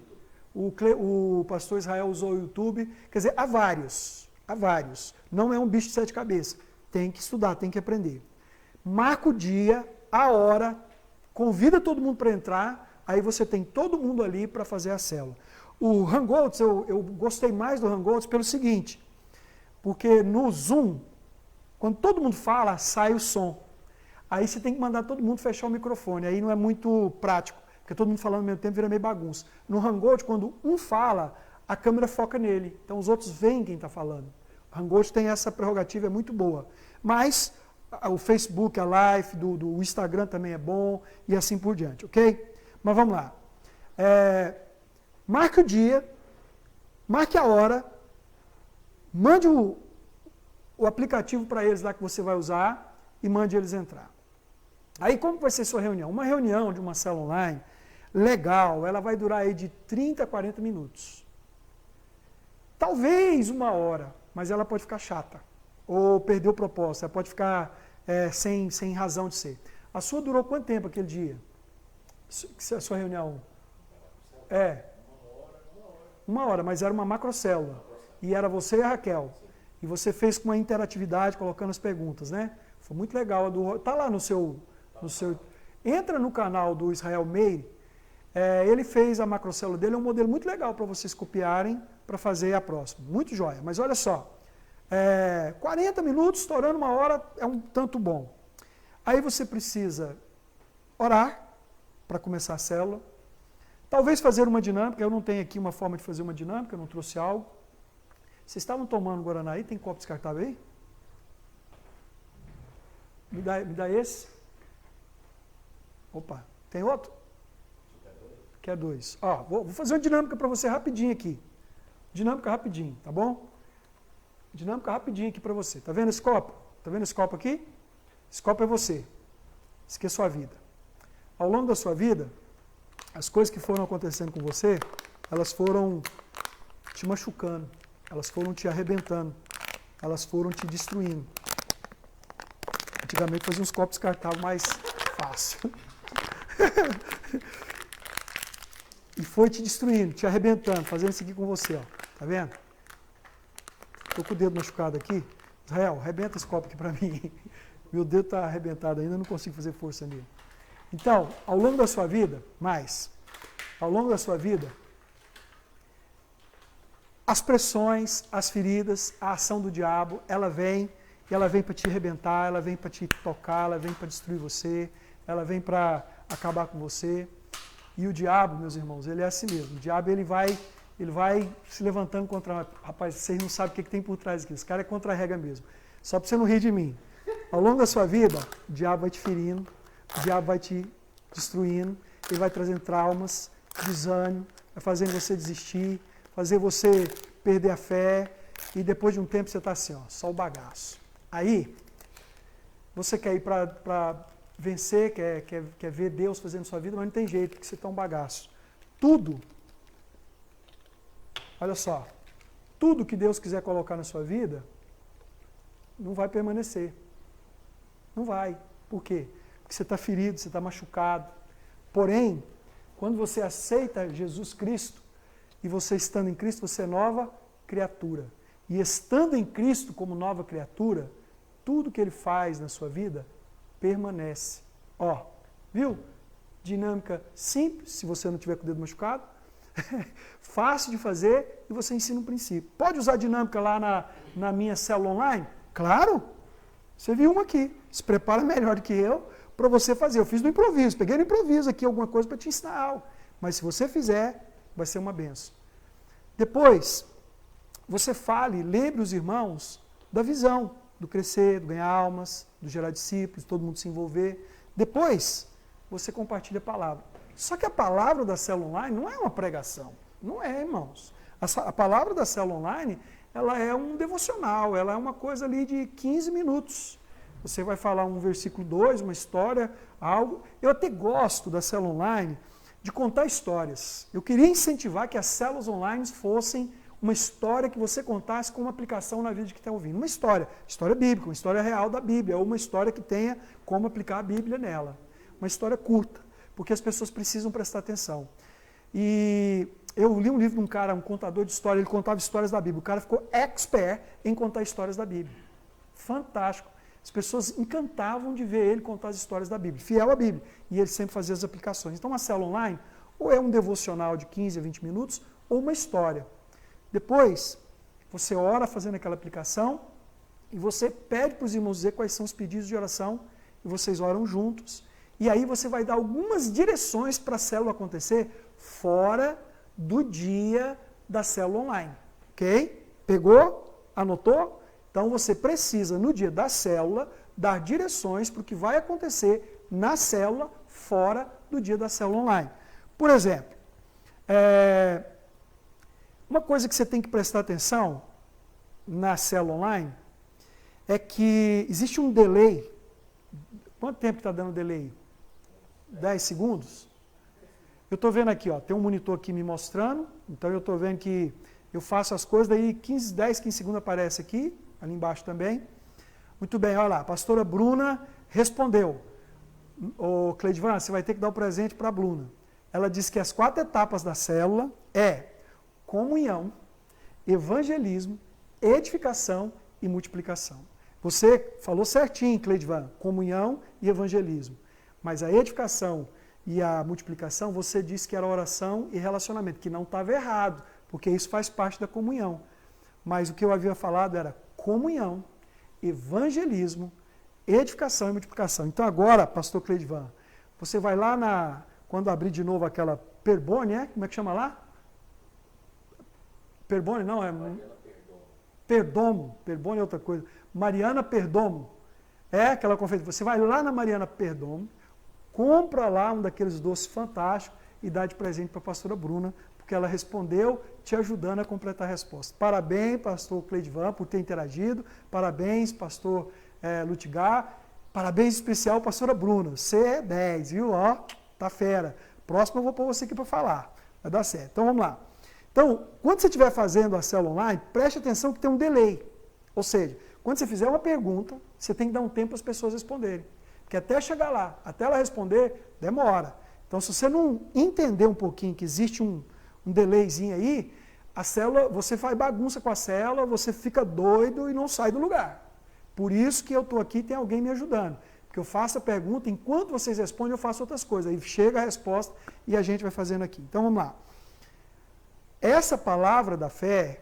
o pastor Israel usou o YouTube. Quer dizer, há vários. Não é um bicho de 7 cabeças. Tem que estudar, tem que aprender. Marca o dia, a hora, convida todo mundo para entrar, aí você tem todo mundo ali para fazer a célula. O Hangouts, eu gostei mais do Hangouts pelo seguinte, porque no Zoom, quando todo mundo fala, sai o som. Aí você tem que mandar todo mundo fechar o microfone, aí não é muito prático, porque todo mundo falando ao mesmo tempo vira meio bagunça. No Hangouts, quando um fala, a câmera foca nele, então os outros veem quem está falando. O Hangouts tem essa prerrogativa, é muito boa. Mas o Facebook, a live, do Instagram também é bom, e assim por diante, ok? Mas vamos lá. Marque o dia, marque a hora, mande o aplicativo para eles lá que você vai usar e mande eles entrar. Aí como vai ser sua reunião? Uma reunião de uma célula online, legal, ela vai durar aí de 30 a 40 minutos. Talvez 1 hora, mas ela pode ficar chata, ou perder o propósito, ela pode ficar sem razão de ser. A sua durou quanto tempo aquele dia? A sua reunião? 1 hora, mas era uma macrocélula. E era você e a Raquel. E você fez com uma interatividade, colocando as perguntas, né? Foi muito legal. Está lá no seu... Entra no canal do Israel Meire. Ele fez a macrocélula dele, é um modelo muito legal para vocês copiarem para fazer a próxima. Muito jóia. Mas olha só, 40 minutos, estourando 1 hora, é um tanto bom. Aí você precisa orar para começar a célula. Talvez fazer uma dinâmica, eu não tenho aqui uma forma de fazer uma dinâmica, eu não trouxe algo. Vocês estavam tomando Guaraná aí? Tem copo descartável aí? Me dá esse. Opa, tem outro? Quer 2. Ó, vou fazer uma dinâmica para você rapidinho aqui. Dinâmica rapidinho, tá bom? Dinâmica rapidinho aqui para você. Tá vendo esse copo? Tá vendo esse copo aqui? Esse copo é você. Isso aqui é sua vida. Ao longo da sua vida, as coisas que foram acontecendo com você, elas foram te machucando, elas foram te arrebentando, elas foram te destruindo. Antigamente fazia uns copos descartáveis mais fácil. E foi te destruindo, te arrebentando, fazendo isso aqui com você, ó. Tá vendo? Estou com o dedo machucado aqui. Israel, arrebenta esse copo aqui para mim. Meu dedo está arrebentado ainda, não consigo fazer força nele. Então, ao longo da sua vida, ao longo da sua vida, as pressões, as feridas, a ação do diabo, ela vem para te arrebentar, ela vem para te tocar, ela vem para destruir você, ela vem para acabar com você. E o diabo, meus irmãos, ele é assim mesmo. O diabo, ele vai se levantando contra... Rapaz, vocês não sabem o que tem por trás aqui. Esse cara é contra-rega mesmo. Só para você não rir de mim. Ao longo da sua vida, o diabo vai te ferindo, o diabo vai te destruindo, ele vai trazendo traumas, desânimo, vai fazendo você desistir, fazer você perder a fé, e depois de um tempo você está assim, ó, só o bagaço. Aí, você quer ir para vencer, quer ver Deus fazendo sua vida, mas não tem jeito, porque você está um bagaço. Tudo, olha só, tudo que Deus quiser colocar na sua vida, não vai permanecer. Não vai. Por quê? Porque você está ferido, você está machucado. Porém, quando você aceita Jesus Cristo, e você estando em Cristo, você é nova criatura. E estando em Cristo como nova criatura, tudo que Ele faz na sua vida permanece. Ó, viu? dinâmica simples, se você não tiver com o dedo machucado, fácil de fazer e você ensina um princípio. Pode usar dinâmica lá na minha célula online? Claro! Você viu uma aqui, se prepara melhor do que eu para você fazer. Eu fiz no improviso, peguei no improviso aqui alguma coisa para te ensinar algo. Mas se você fizer, vai ser uma benção. Depois, você fale, lembre os irmãos da visão, do crescer, do ganhar almas, do gerar discípulos, todo mundo se envolver. Depois, você compartilha a palavra. Só que a palavra da célula online não é uma pregação. Não é, irmãos. A palavra da célula online, ela é um devocional, ela é uma coisa ali de 15 minutos. Você vai falar um versículo 2, uma história, algo. Eu até gosto da célula online de contar histórias. Eu queria incentivar que as células online fossem uma história que você contasse com uma aplicação na vida de quem está ouvindo. Uma história bíblica, uma história real da Bíblia, ou uma história que tenha como aplicar a Bíblia nela. Uma história curta, porque as pessoas precisam prestar atenção. E eu li um livro de um cara, um contador de história, ele contava histórias da Bíblia. O cara ficou expert em contar histórias da Bíblia. Fantástico. As pessoas encantavam de ver ele contar as histórias da Bíblia, fiel à Bíblia. E ele sempre fazia as aplicações. Então, uma célula online, ou é um devocional de 15 a 20 minutos, ou uma história. Depois, você ora fazendo aquela aplicação, e você pede para os irmãos dizer quais são os pedidos de oração, e vocês oram juntos. E aí você vai dar algumas direções para a célula acontecer fora do dia da célula online. Ok? Pegou? Anotou? Então você precisa, no dia da célula, dar direções para o que vai acontecer na célula fora do dia da célula online. Por exemplo, uma coisa que você tem que prestar atenção na célula online é que existe um delay. Quanto tempo está dando delay? 10 segundos? Eu estou vendo aqui, ó, tem um monitor aqui me mostrando, então eu estou vendo que eu faço as coisas, daí 10, 15 segundos aparece aqui, ali embaixo também. Muito bem, olha lá, a pastora Bruna respondeu. Ô Cleidivan, você vai ter que dar o presente para a Bruna. Ela disse que as 4 etapas da célula é comunhão, evangelismo, edificação e multiplicação. Você falou certinho, Cleidivan, comunhão e evangelismo. Mas a edificação e a multiplicação, você disse que era oração e relacionamento, que não estava errado, porque isso faz parte da comunhão. Mas o que eu havia falado era comunhão, evangelismo, edificação e multiplicação. Então agora, pastor Cleidivan, você vai lá quando abrir de novo aquela Perbone, como é que chama lá? Perbone não, é... Perdomo, Perbone é outra coisa. Mariana Perdomo, é aquela conferência. Você vai lá na Mariana Perdomo, compra lá um daqueles doces fantásticos e dá de presente para a pastora Bruna, porque ela respondeu, te ajudando a completar a resposta. Parabéns, pastor Cleidivan, por ter interagido. Parabéns, pastor Lutigar. Parabéns especial, pastora Bruna. Você é 10, viu? Ó, tá fera. Próximo eu vou pôr você aqui para falar. Vai dar certo. Então vamos lá. Então, quando você estiver fazendo a célula online, preste atenção que tem um delay. Ou seja, quando você fizer uma pergunta, você tem que dar um tempo para as pessoas responderem. Porque até chegar lá, até ela responder, demora. Então, se você não entender um pouquinho que existe um delayzinho aí, a célula, você faz bagunça com a célula, você fica doido e não sai do lugar. Por isso que eu estou aqui e tem alguém me ajudando. Porque eu faço a pergunta, enquanto vocês respondem, eu faço outras coisas. Aí chega a resposta e a gente vai fazendo aqui. Então, vamos lá. Essa palavra da fé,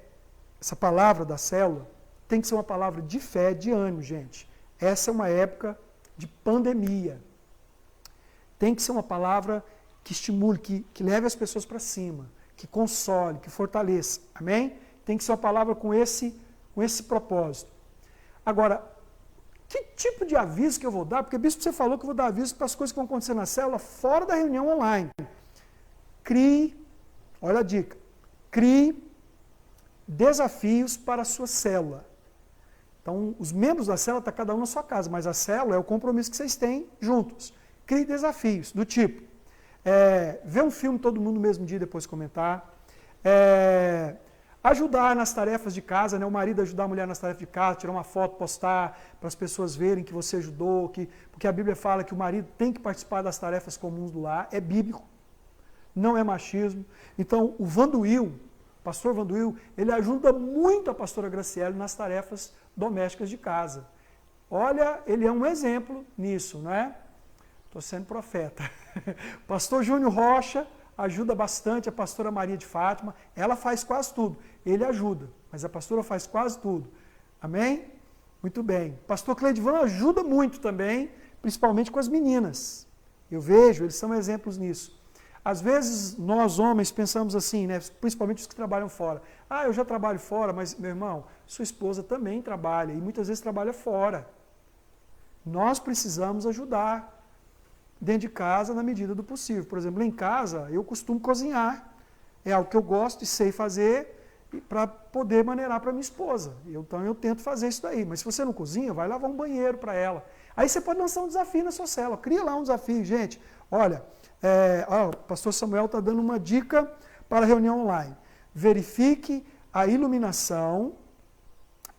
essa palavra da célula, tem que ser uma palavra de fé, de ânimo, gente. Essa é uma época de pandemia. Tem que ser uma palavra que estimule, que leve as pessoas para cima, que console, que fortaleça. Amém? Tem que ser uma palavra com esse propósito. Agora, que tipo de aviso que eu vou dar? Porque, bispo, você falou que eu vou dar aviso para as coisas que vão acontecer na célula fora da reunião online. Crie, olha a dica, crie desafios para a sua célula. Então, os membros da célula estão cada um na sua casa, mas a célula é o compromisso que vocês têm juntos. Crie desafios do tipo, ver um filme todo mundo no mesmo dia e depois comentar, ajudar nas tarefas de casa, né? O marido ajudar a mulher nas tarefas de casa, tirar uma foto, postar, para as pessoas verem que você ajudou, porque a Bíblia fala que o marido tem que participar das tarefas comuns do lar, é bíblico, não é machismo. Então, o Vanduil, pastor Vanduil, ele ajuda muito a pastora Graciele nas tarefas domésticas de casa. Olha, ele é um exemplo nisso, não é? Estou sendo profeta. Pastor Júnior Rocha ajuda bastante a pastora Maria de Fátima. Ela faz quase tudo. Ele ajuda, mas a pastora faz quase tudo. Amém? Muito bem. Pastor Cleidivan ajuda muito também, principalmente com as meninas. Eu vejo, eles são exemplos nisso. Às vezes, nós homens pensamos assim, né? Principalmente os que trabalham fora. Eu já trabalho fora, mas, meu irmão, sua esposa também trabalha e muitas vezes trabalha fora. Nós precisamos ajudar dentro de casa na medida do possível. Por exemplo, em casa, eu costumo cozinhar. É algo que eu gosto e sei fazer para poder maneirar para minha esposa. Então, eu tento fazer isso daí. Mas se você não cozinha, vai lavar um banheiro para ela. Aí você pode lançar um desafio na sua célula. Cria lá um desafio, gente. Olha, o pastor Samuel está dando uma dica para a reunião online. Verifique a iluminação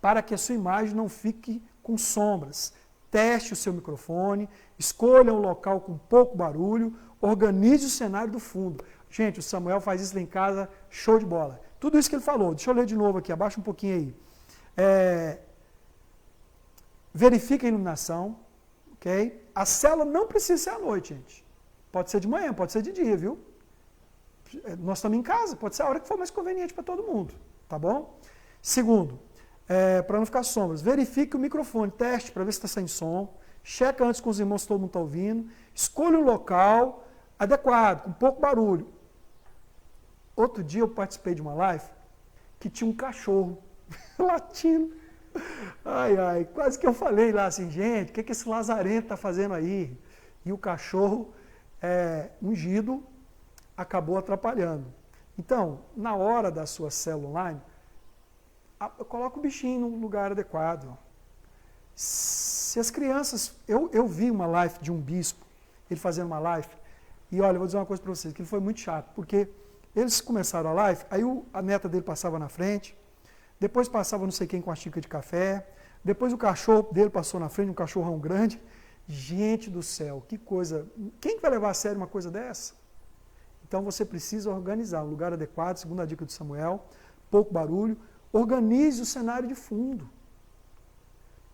para que a sua imagem não fique com sombras. Teste o seu microfone, escolha um local com pouco barulho, organize o cenário do fundo. Gente, o Samuel faz isso lá em casa, show de bola. Tudo isso que ele falou, deixa eu ler de novo aqui, abaixa um pouquinho aí. Verifique a iluminação, ok? A célula não precisa ser à noite, gente. Pode ser de manhã, pode ser de dia, viu? Nós estamos em casa, pode ser a hora que for mais conveniente para todo mundo, tá bom? Segundo, para não ficar sombras, verifique o microfone, teste para ver se está sem som, checa antes com os irmãos se todo mundo está ouvindo, escolha um local adequado, com pouco barulho. Outro dia eu participei de uma live que tinha um cachorro latindo. Quase que eu falei lá assim, gente, o que esse lazarento está fazendo aí? E o cachorro ungido acabou atrapalhando. Então, na hora da sua célula online, coloca o bichinho no lugar adequado. Se as crianças... Eu vi uma live de um bispo, ele fazendo uma live, e olha, eu vou dizer uma coisa para vocês, que ele foi muito chato, porque eles começaram a live, aí a neta dele passava na frente, depois passava não sei quem com a xícara de café, depois o cachorro dele passou na frente, um cachorrão grande. Gente do céu, que coisa... Quem vai levar a sério uma coisa dessa? Então você precisa organizar um lugar adequado, segundo a dica do Samuel, pouco barulho, organize o cenário de fundo.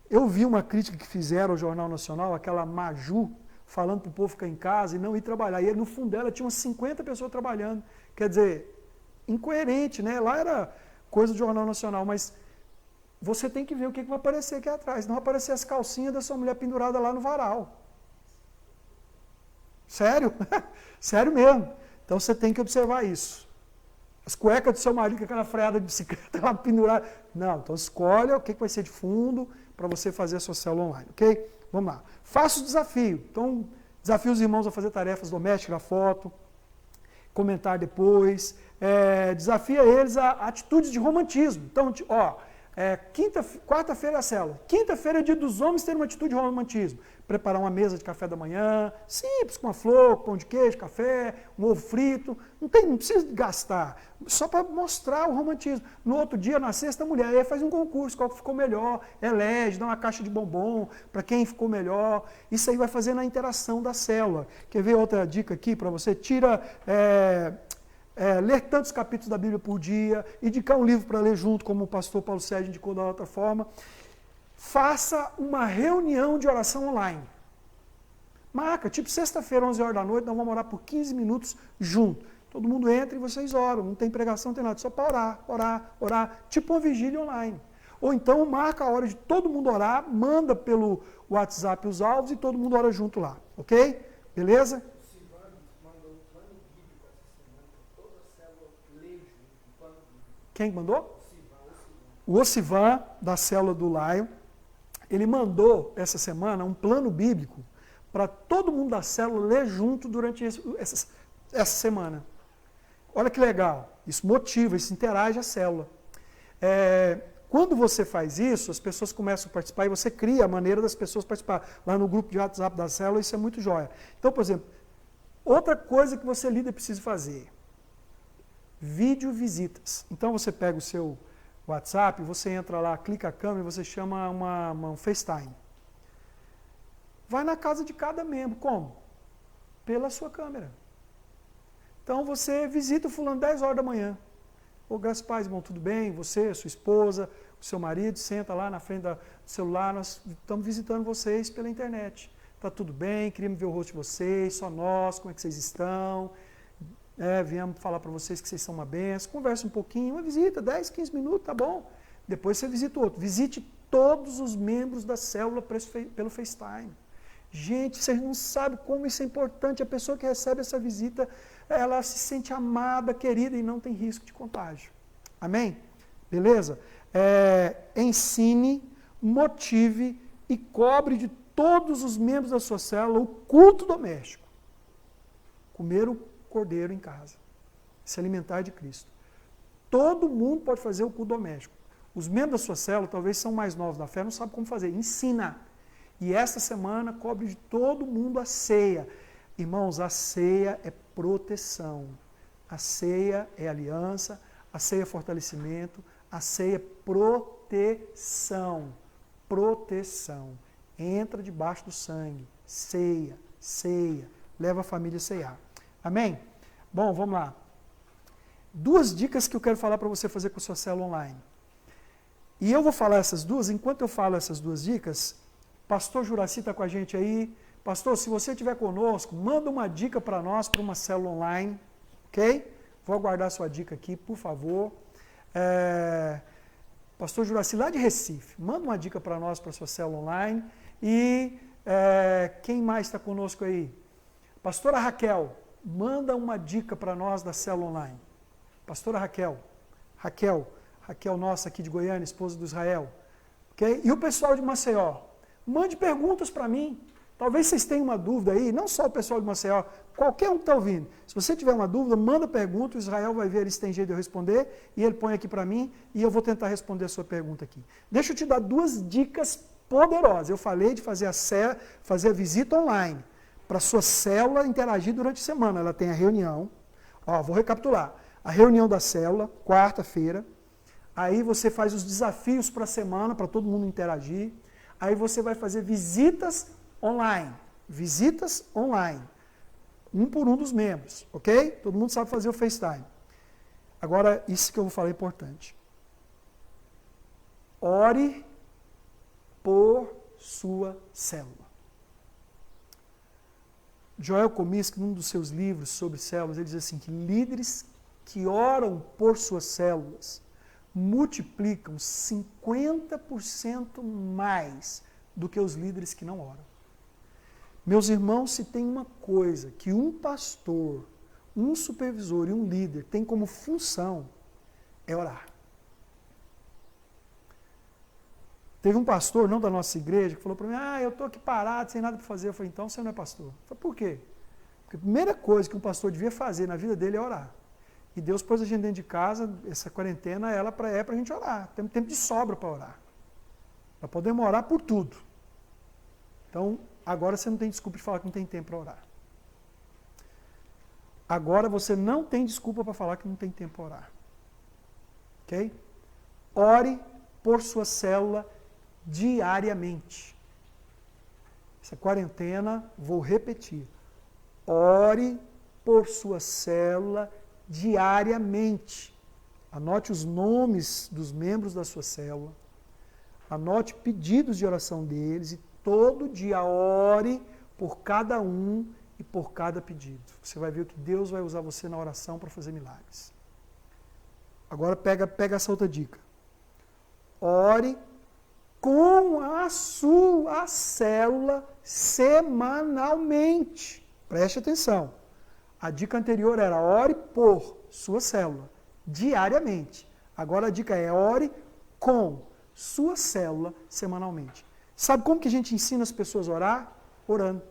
Eu vi uma crítica que fizeram ao Jornal Nacional, aquela Maju, falando para o povo ficar em casa e não ir trabalhar. E no fundo dela tinha umas 50 pessoas trabalhando. Quer dizer, incoerente, né? Lá era coisa do Jornal Nacional, mas você tem que ver o que vai aparecer aqui atrás. Não vai aparecer as calcinhas da sua mulher pendurada lá no varal. Sério? Sério mesmo. Então você tem que observar isso. As cuecas do seu marido com aquela freada de bicicleta lá pendurada. Não, então escolha o que vai ser de fundo para você fazer a sua célula online, ok? Vamos lá. Faça o desafio. Então, desafie os irmãos a fazer tarefas domésticas, tirar foto, comentar depois. Desafia eles a atitudes de romantismo. Então, quarta-feira é a célula. Quinta-feira é dia dos homens terem uma atitude de romantismo. Preparar uma mesa de café da manhã, simples, com uma flor, pão de queijo, café, um ovo frito. Não precisa gastar, só para mostrar o romantismo. No outro dia, na sexta, a mulher aí faz um concurso, qual que ficou melhor, elege, dá uma caixa de bombom para quem ficou melhor. Isso aí vai fazer na interação da célula. Quer ver outra dica aqui para você? Ler tantos capítulos da Bíblia por dia, indicar um livro para ler junto, como o pastor Paulo Sérgio indicou da outra forma. Faça uma reunião de oração online. Marca, tipo sexta-feira, 11 horas da noite, nós vamos orar por 15 minutos junto. Todo mundo entra e vocês oram, não tem pregação, não tem nada, só para orar, tipo uma vigília online. Ou então marca a hora de todo mundo orar, manda pelo WhatsApp os alvos e todo mundo ora junto lá, ok? Beleza? Quem mandou? O Osivan, da célula do Lion, ele mandou essa semana um plano bíblico para todo mundo da célula ler junto durante essa semana. Olha que legal, isso motiva, isso interage a célula. Quando você faz isso, as pessoas começam a participar e você cria a maneira das pessoas participar. Lá no grupo de WhatsApp da célula, isso é muito jóia. Então, por exemplo, outra coisa que você líder precisa fazer, vídeo visitas. Então você pega o seu WhatsApp, você entra lá, clica a câmera e você chama um FaceTime. Vai na casa de cada membro. Como? Pela sua câmera. Então você visita o fulano 10 horas da manhã. Ô, graças a paz, irmão, tudo bem? Você, sua esposa, o seu marido, senta lá na frente do celular, nós estamos visitando vocês pela internet. tá tudo bem, queríamos ver o rosto de vocês, só nós, como é que vocês estão? Viemos falar para vocês que vocês são uma benção, conversa um pouquinho, uma visita, 10, 15 minutos, tá bom. Depois você visita o outro. Visite todos os membros da célula pelo FaceTime. Gente, vocês não sabem como isso é importante. A pessoa que recebe essa visita, ela se sente amada, querida e não tem risco de contágio. Amém? Beleza? Ensine, motive e cobre de todos os membros da sua célula o culto doméstico. Comer o cordeiro em casa. Se alimentar de Cristo. Todo mundo pode fazer o culto doméstico. Os membros da sua célula, talvez são mais novos na fé, não sabem como fazer. Ensina. E esta semana cobre de todo mundo a ceia. Irmãos, a ceia é proteção. A ceia é aliança, a ceia é fortalecimento, a ceia é proteção. Proteção. Entra debaixo do sangue. Ceia, ceia. Leva a família a ceiar. Amém? Bom, vamos lá. 2 dicas que eu quero falar para você fazer com a sua célula online. E eu vou falar essas duas, enquanto eu falo essas 2 dicas, Pastor Juraci está com a gente aí. Pastor, se você estiver conosco, manda uma dica para nós, para uma célula online, ok? Vou aguardar a sua dica aqui, por favor. Pastor Juraci, lá de Recife, manda uma dica para nós, para a sua célula online. E quem mais está conosco aí? Pastora Raquel, manda uma dica para nós da célula online. Pastora Raquel, nossa aqui de Goiânia, esposa do Israel. Okay? E o pessoal de Maceió, mande perguntas para mim. Talvez vocês tenham uma dúvida aí, não só o pessoal de Maceió, qualquer um que está ouvindo. Se você tiver uma dúvida, manda pergunta, o Israel vai ver se tem jeito de eu responder, e ele põe aqui para mim, e eu vou tentar responder a sua pergunta aqui. Deixa eu te dar 2 dicas poderosas. Eu falei de fazer a visita online, para a sua célula interagir durante a semana. Ela tem a reunião, vou recapitular. A reunião da célula, quarta-feira, aí você faz os desafios para a semana, para todo mundo interagir. Aí você vai fazer visitas online. Visitas online. Um por um dos membros, ok? Todo mundo sabe fazer o FaceTime. Agora, isso que eu vou falar é importante. Ore por sua célula. Joel Comiskey, num dos seus livros sobre células, ele diz assim, que líderes que oram por suas células multiplicam 50% mais do que os líderes que não oram. Meus irmãos, se tem uma coisa que um pastor, um supervisor e um líder tem como função, é orar. Teve um pastor, não da nossa igreja, que falou para mim, eu estou aqui parado, sem nada para fazer. Eu falei, então você não é pastor. Eu falei, por quê? Porque a primeira coisa que um pastor devia fazer na vida dele é orar. E Deus pôs a gente dentro de casa, essa quarentena é para a gente orar. Temos tempo de sobra para orar. Para podermos orar por tudo. Então, agora você não tem desculpa de falar que não tem tempo para orar. Agora você não tem desculpa para falar que não tem tempo para orar. Ok? Ore por sua célula diariamente. Essa quarentena, vou repetir. Ore por sua célula diariamente. Anote os nomes dos membros da sua célula. Anote pedidos de oração deles e todo dia ore por cada um e por cada pedido. Você vai ver que Deus vai usar você na oração para fazer milagres. Agora pega essa outra dica. Ore com a sua célula semanalmente. Preste atenção. A dica anterior era ore por sua célula, diariamente. Agora a dica é ore com sua célula semanalmente. Sabe como que a gente ensina as pessoas a orar? Orando.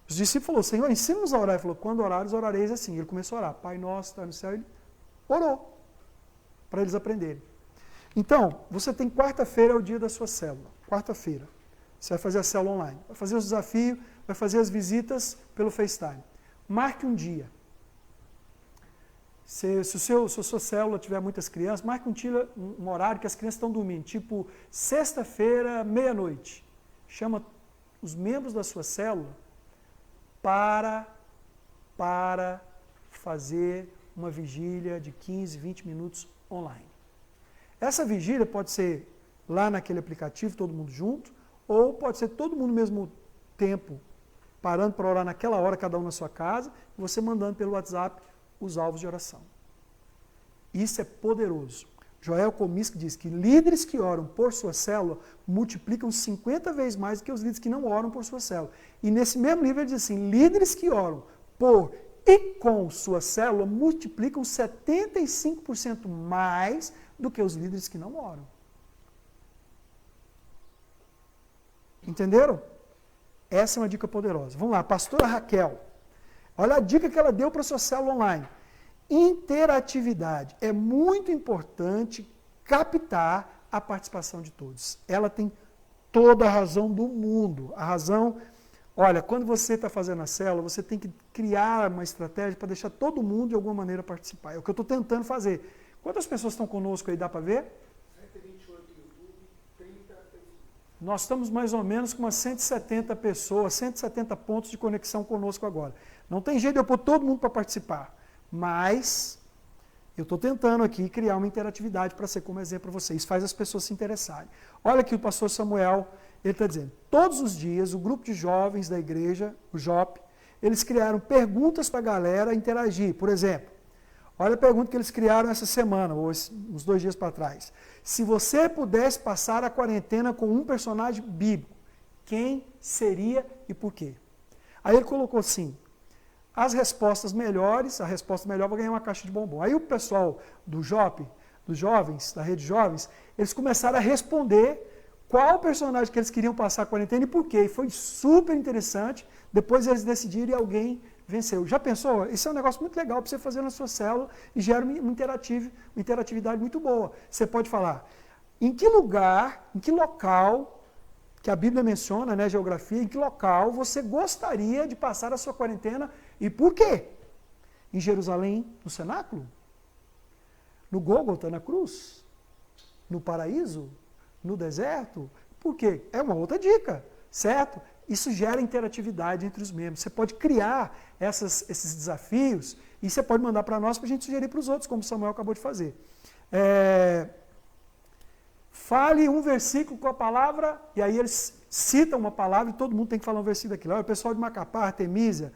Os discípulos falaram, Senhor, ensina-nos a orar. Ele falou, quando orares, orareis assim. Ele começou a orar, Pai nosso, está no céu. Ele orou, para eles aprenderem. Então, você tem quarta-feira, é o dia da sua célula. Quarta-feira. Você vai fazer a célula online. Vai fazer os desafios, vai fazer as visitas pelo FaceTime. Marque um dia. Se a sua célula tiver muitas crianças, marque um horário que as crianças estão dormindo, tipo sexta-feira, meia-noite. Chama os membros da sua célula para fazer uma vigília de 15, 20 minutos online. Essa vigília pode ser lá naquele aplicativo, todo mundo junto, ou pode ser todo mundo ao mesmo tempo, parando para orar naquela hora, cada um na sua casa, e você mandando pelo WhatsApp os alvos de oração. Isso é poderoso. Joel Comisk diz que líderes que oram por sua célula multiplicam 50 vezes mais do que os líderes que não oram por sua célula. E nesse mesmo livro ele diz assim, líderes que oram por e com sua célula multiplicam 75% mais do que os líderes que não oram. Entenderam? Essa é uma dica poderosa. Vamos lá, pastora Raquel. Olha a dica que ela deu para a sua célula online. Interatividade. É muito importante captar a participação de todos. Ela tem toda a razão do mundo. A razão... Olha, quando você está fazendo a célula, você tem que criar uma estratégia para deixar todo mundo de alguma maneira participar. É o que eu estou tentando fazer. Quantas pessoas estão conosco aí, dá para ver? 128 no YouTube, 30 Nós estamos mais ou menos com umas 170 pessoas, 170 pontos de conexão conosco agora. Não tem jeito de eu pôr todo mundo para participar, mas eu estou tentando aqui criar uma interatividade para ser como exemplo para vocês. Faz as pessoas se interessarem. Olha aqui o pastor Samuel, ele está dizendo, todos os dias o grupo de jovens da igreja, o JOP, eles criaram perguntas para a galera interagir. Por exemplo, olha a pergunta que eles criaram essa semana, ou uns 2 dias para trás. Se você pudesse passar a quarentena com um personagem bíblico, quem seria e por quê? Aí ele colocou assim, as respostas melhores, a resposta melhor vai ganhar uma caixa de bombom. Aí o pessoal do JOP, dos jovens, da rede de jovens, eles começaram a responder qual personagem que eles queriam passar a quarentena e por quê. E foi super interessante. Depois eles decidiram e alguém venceu. Já pensou? Isso é um negócio muito legal para você fazer na sua célula e gera uma interatividade muito boa. Você pode falar em que lugar, em que local, que a Bíblia menciona, né, geografia, em que local você gostaria de passar a sua quarentena e por quê? Em Jerusalém, no cenáculo? No Gólgota, na cruz? No paraíso? No deserto? Por quê? É uma outra dica, certo? Isso gera interatividade entre os membros. Você pode criar esses desafios e você pode mandar para nós para a gente sugerir para os outros, como o Samuel acabou de fazer. Fale um versículo com a palavra, e aí eles citam uma palavra e todo mundo tem que falar um versículo daquilo. Olha, o pessoal de Macapá, Artemisia,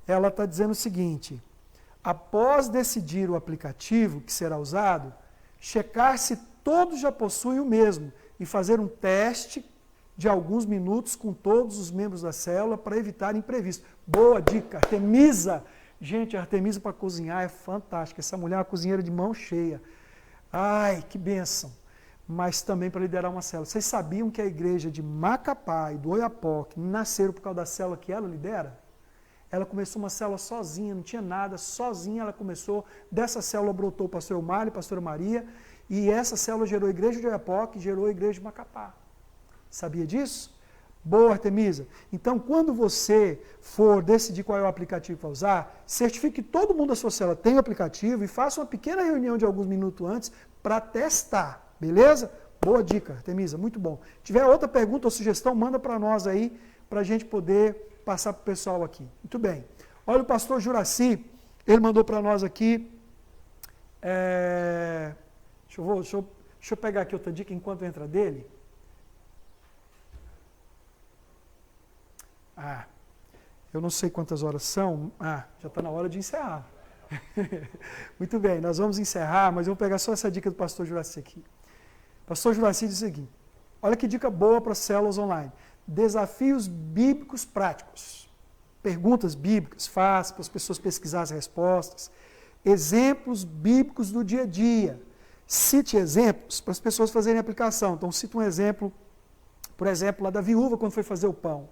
ela está dizendo o seguinte, após decidir o aplicativo que será usado, checar se todos já possuem o mesmo e fazer um teste de alguns minutos com todos os membros da célula para evitar imprevisto. Boa dica, Artemisa. Gente, a Artemisa para cozinhar é fantástica. Essa mulher é uma cozinheira de mão cheia. Ai, que bênção. Mas também para liderar uma célula. Vocês sabiam que a igreja de Macapá e do Oiapoque nasceram por causa da célula que ela lidera? Ela começou uma célula sozinha, não tinha nada, sozinha ela começou. Dessa célula brotou o pastor Elmar e a pastora Maria. E essa célula gerou a igreja de Oiapoque, gerou a igreja de Macapá. Sabia disso? Boa, Artemisa. Então, quando você for decidir qual é o aplicativo para usar, certifique que todo mundo da sua célula tem o aplicativo e faça uma pequena reunião de alguns minutos antes para testar, beleza? Boa dica, Artemisa, muito bom. Se tiver outra pergunta ou sugestão, manda para nós aí, para a gente poder passar para o pessoal aqui. Muito bem. Olha o pastor Juraci, ele mandou para nós aqui... Deixa eu pegar aqui outra dica enquanto entra dele. Eu não sei quantas horas são. Já está na hora de encerrar. Muito bem, nós vamos encerrar, mas eu vou pegar só essa dica do pastor Juraci aqui. O pastor Juraci diz o seguinte, olha que dica boa para células online. Desafios bíblicos práticos. Perguntas bíblicas fáceis para as pessoas pesquisarem as respostas. Exemplos bíblicos do dia a dia. Cite exemplos para as pessoas fazerem aplicação. Então, cita um exemplo, por exemplo, lá da viúva quando foi fazer o pão.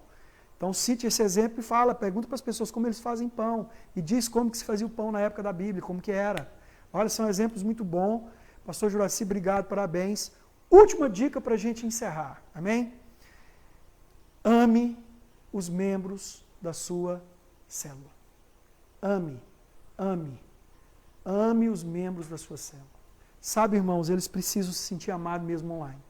Então, cite esse exemplo e pergunta para as pessoas como eles fazem pão. E diz como que se fazia o pão na época da Bíblia, como que era. Olha, são exemplos muito bons. Pastor Juraci, obrigado, parabéns. Última dica para a gente encerrar, amém? Ame os membros da sua célula. Ame os membros da sua célula. Sabe, irmãos, eles precisam se sentir amados mesmo online.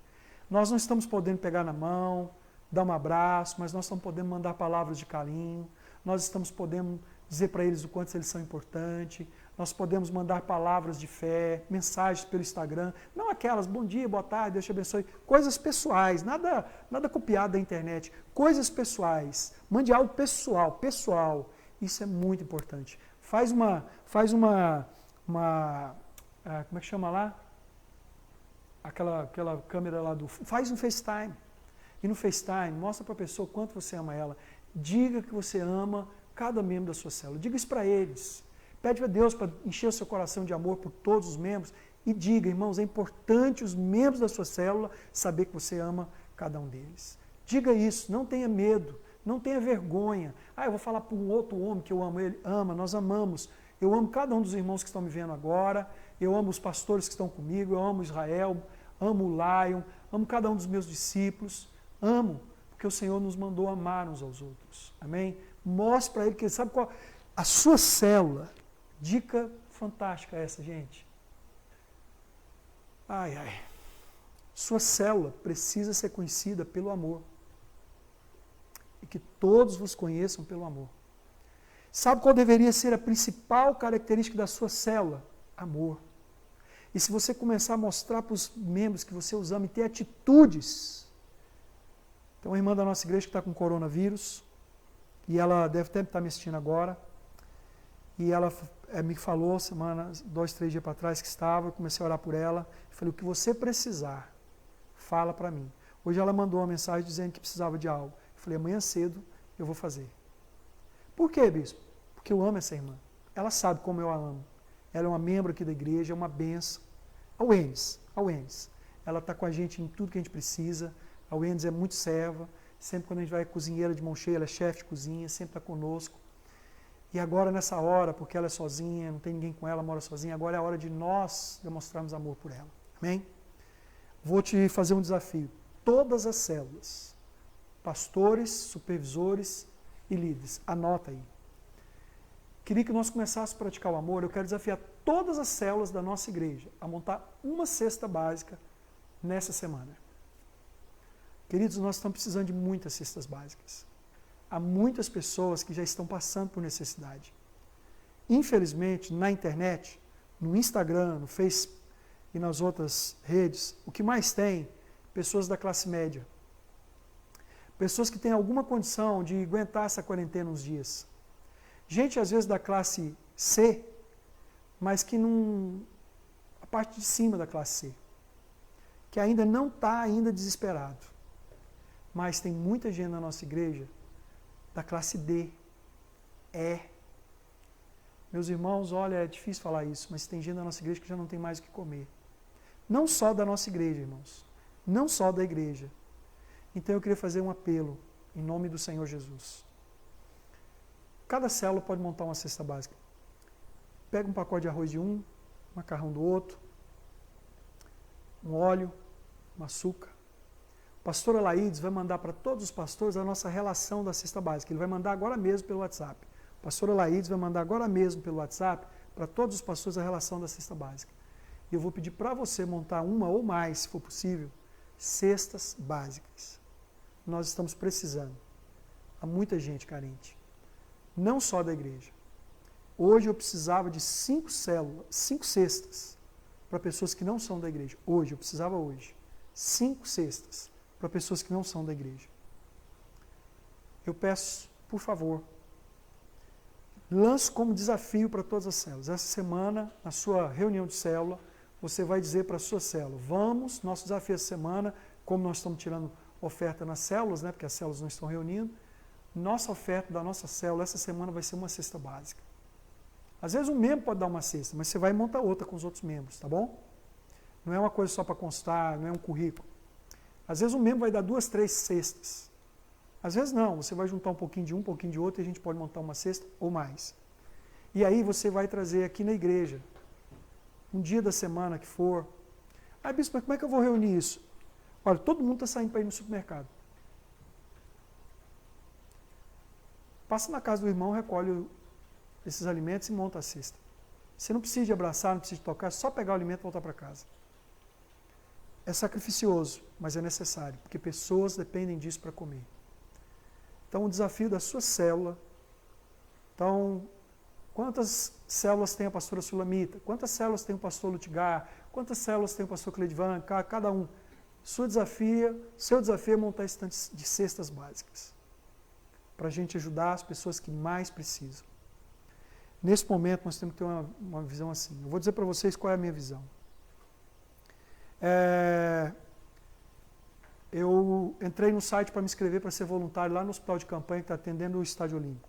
Nós não estamos podendo pegar na mão, dar um abraço, mas nós estamos podendo mandar palavras de carinho, nós estamos podendo dizer para eles o quanto eles são importantes, Nós podemos mandar palavras de fé, mensagens pelo Instagram, não aquelas, bom dia, boa tarde, Deus te abençoe, coisas pessoais, nada copiado da internet, coisas pessoais, mande algo pessoal, isso é muito importante. Faz uma como é que chama lá? Aquela câmera lá faz um FaceTime, e no FaceTime, mostra para a pessoa quanto você ama ela, diga que você ama cada membro da sua célula, diga isso para eles. Pede a Deus para encher o seu coração de amor por todos os membros e diga, irmãos, é importante os membros da sua célula saber que você ama cada um deles. Diga isso, não tenha medo, não tenha vergonha. Eu vou falar para um outro homem que eu amo, ele ama, nós amamos. Eu amo cada um dos irmãos que estão me vendo agora, eu amo os pastores que estão comigo, eu amo Israel, amo o Lion, amo cada um dos meus discípulos, amo, porque o Senhor nos mandou amar uns aos outros. Amém? Mostre para ele que ele sabe qual a sua célula. Dica fantástica essa, gente. Sua célula precisa ser conhecida pelo amor. E que todos vos conheçam pelo amor. Sabe qual deveria ser a principal característica da sua célula? Amor. E se você começar a mostrar para os membros que você os ama e ter atitudes. Tem uma irmã da nossa igreja que está com coronavírus. E ela deve até estar me assistindo agora. E ela me falou, 2, 3 dias para trás que estava, eu comecei a orar por ela. Falei, o que você precisar, fala para mim. Hoje ela mandou uma mensagem dizendo que precisava de algo. Eu falei, amanhã cedo eu vou fazer. Por quê, bispo? Porque eu amo essa irmã. Ela sabe como eu a amo. Ela é uma membro aqui da igreja, é uma benção. A Wendes. Ela está com a gente em tudo que a gente precisa. A Wendes é muito serva. Sempre quando a gente vai cozinheira de mão cheia, ela é chefe de cozinha, sempre está conosco. E agora, nessa hora, porque ela é sozinha, não tem ninguém com ela, mora sozinha, agora é a hora de nós demonstrarmos amor por ela. Amém? Vou te fazer um desafio. Todas as células, pastores, supervisores e líderes, anota aí. Queria que nós começássemos a praticar o amor. Eu quero desafiar todas as células da nossa igreja a montar uma cesta básica nessa semana. Queridos, nós estamos precisando de muitas cestas básicas. Há muitas pessoas que já estão passando por necessidade. Infelizmente, na internet, no Instagram, no Facebook e nas outras redes, o que mais tem? Pessoas da classe média. Pessoas que têm alguma condição de aguentar essa quarentena uns dias. Gente, às vezes, da classe C, mas que não... a parte de cima da classe C, que ainda não está desesperado. Mas tem muita gente na nossa igreja da classe D, E. Meus irmãos, olha, é difícil falar isso, mas tem gente na nossa igreja que já não tem mais o que comer. Não só da nossa igreja, irmãos. Não só da igreja. Então eu queria fazer um apelo, em nome do Senhor Jesus. Cada célula pode montar uma cesta básica. Pega um pacote de arroz de um macarrão do outro, um óleo, um açúcar. O pastor Alaídes vai mandar para todos os pastores a nossa relação da cesta básica. Ele vai mandar agora mesmo pelo WhatsApp. O pastor Alaídes vai mandar agora mesmo pelo WhatsApp para todos os pastores a relação da cesta básica. E eu vou pedir para você montar uma ou mais, se for possível, cestas básicas. Nós estamos precisando. Há muita gente carente. Não só da igreja. Hoje eu precisava de 5 cestas para pessoas que não são da igreja. Hoje, eu precisava hoje. 5 cestas para pessoas que não são da igreja. Eu peço, por favor, lance como desafio para todas as células. Essa semana, na sua reunião de célula, você vai dizer para a sua célula, vamos, nosso desafio essa semana, como nós estamos tirando oferta nas células, né, porque as células não estão reunindo, nossa oferta da nossa célula essa semana vai ser uma cesta básica. Às vezes um membro pode dar uma cesta, mas você vai montar outra com os outros membros, tá bom? Não é uma coisa só para constar, não é um currículo. Às vezes um membro vai dar 2, 3 cestas. Às vezes não, você vai juntar um pouquinho de um pouquinho de outro e a gente pode montar uma cesta ou mais. E aí você vai trazer aqui na igreja, um dia da semana que for. Ah, bispo, mas como é que eu vou reunir isso? Olha, todo mundo está saindo para ir no supermercado. Passa na casa do irmão, recolhe esses alimentos e monta a cesta. Você não precisa de abraçar, não precisa de tocar, é só pegar o alimento e voltar para casa. É sacrificioso, mas é necessário, porque pessoas dependem disso para comer. Então, o desafio da sua célula, então, Quantas células tem a pastora Sulamita? Quantas células tem o pastor Lutigar? Quantas células tem o pastor Cleidivan? Cada um. Seu desafio é montar estantes de cestas básicas, para a gente ajudar as pessoas que mais precisam. Nesse momento, nós temos que ter uma visão assim. Eu vou dizer para vocês qual é a minha visão. Eu entrei no site para me inscrever para ser voluntário lá no hospital de campanha que está atendendo o Estádio Olímpico.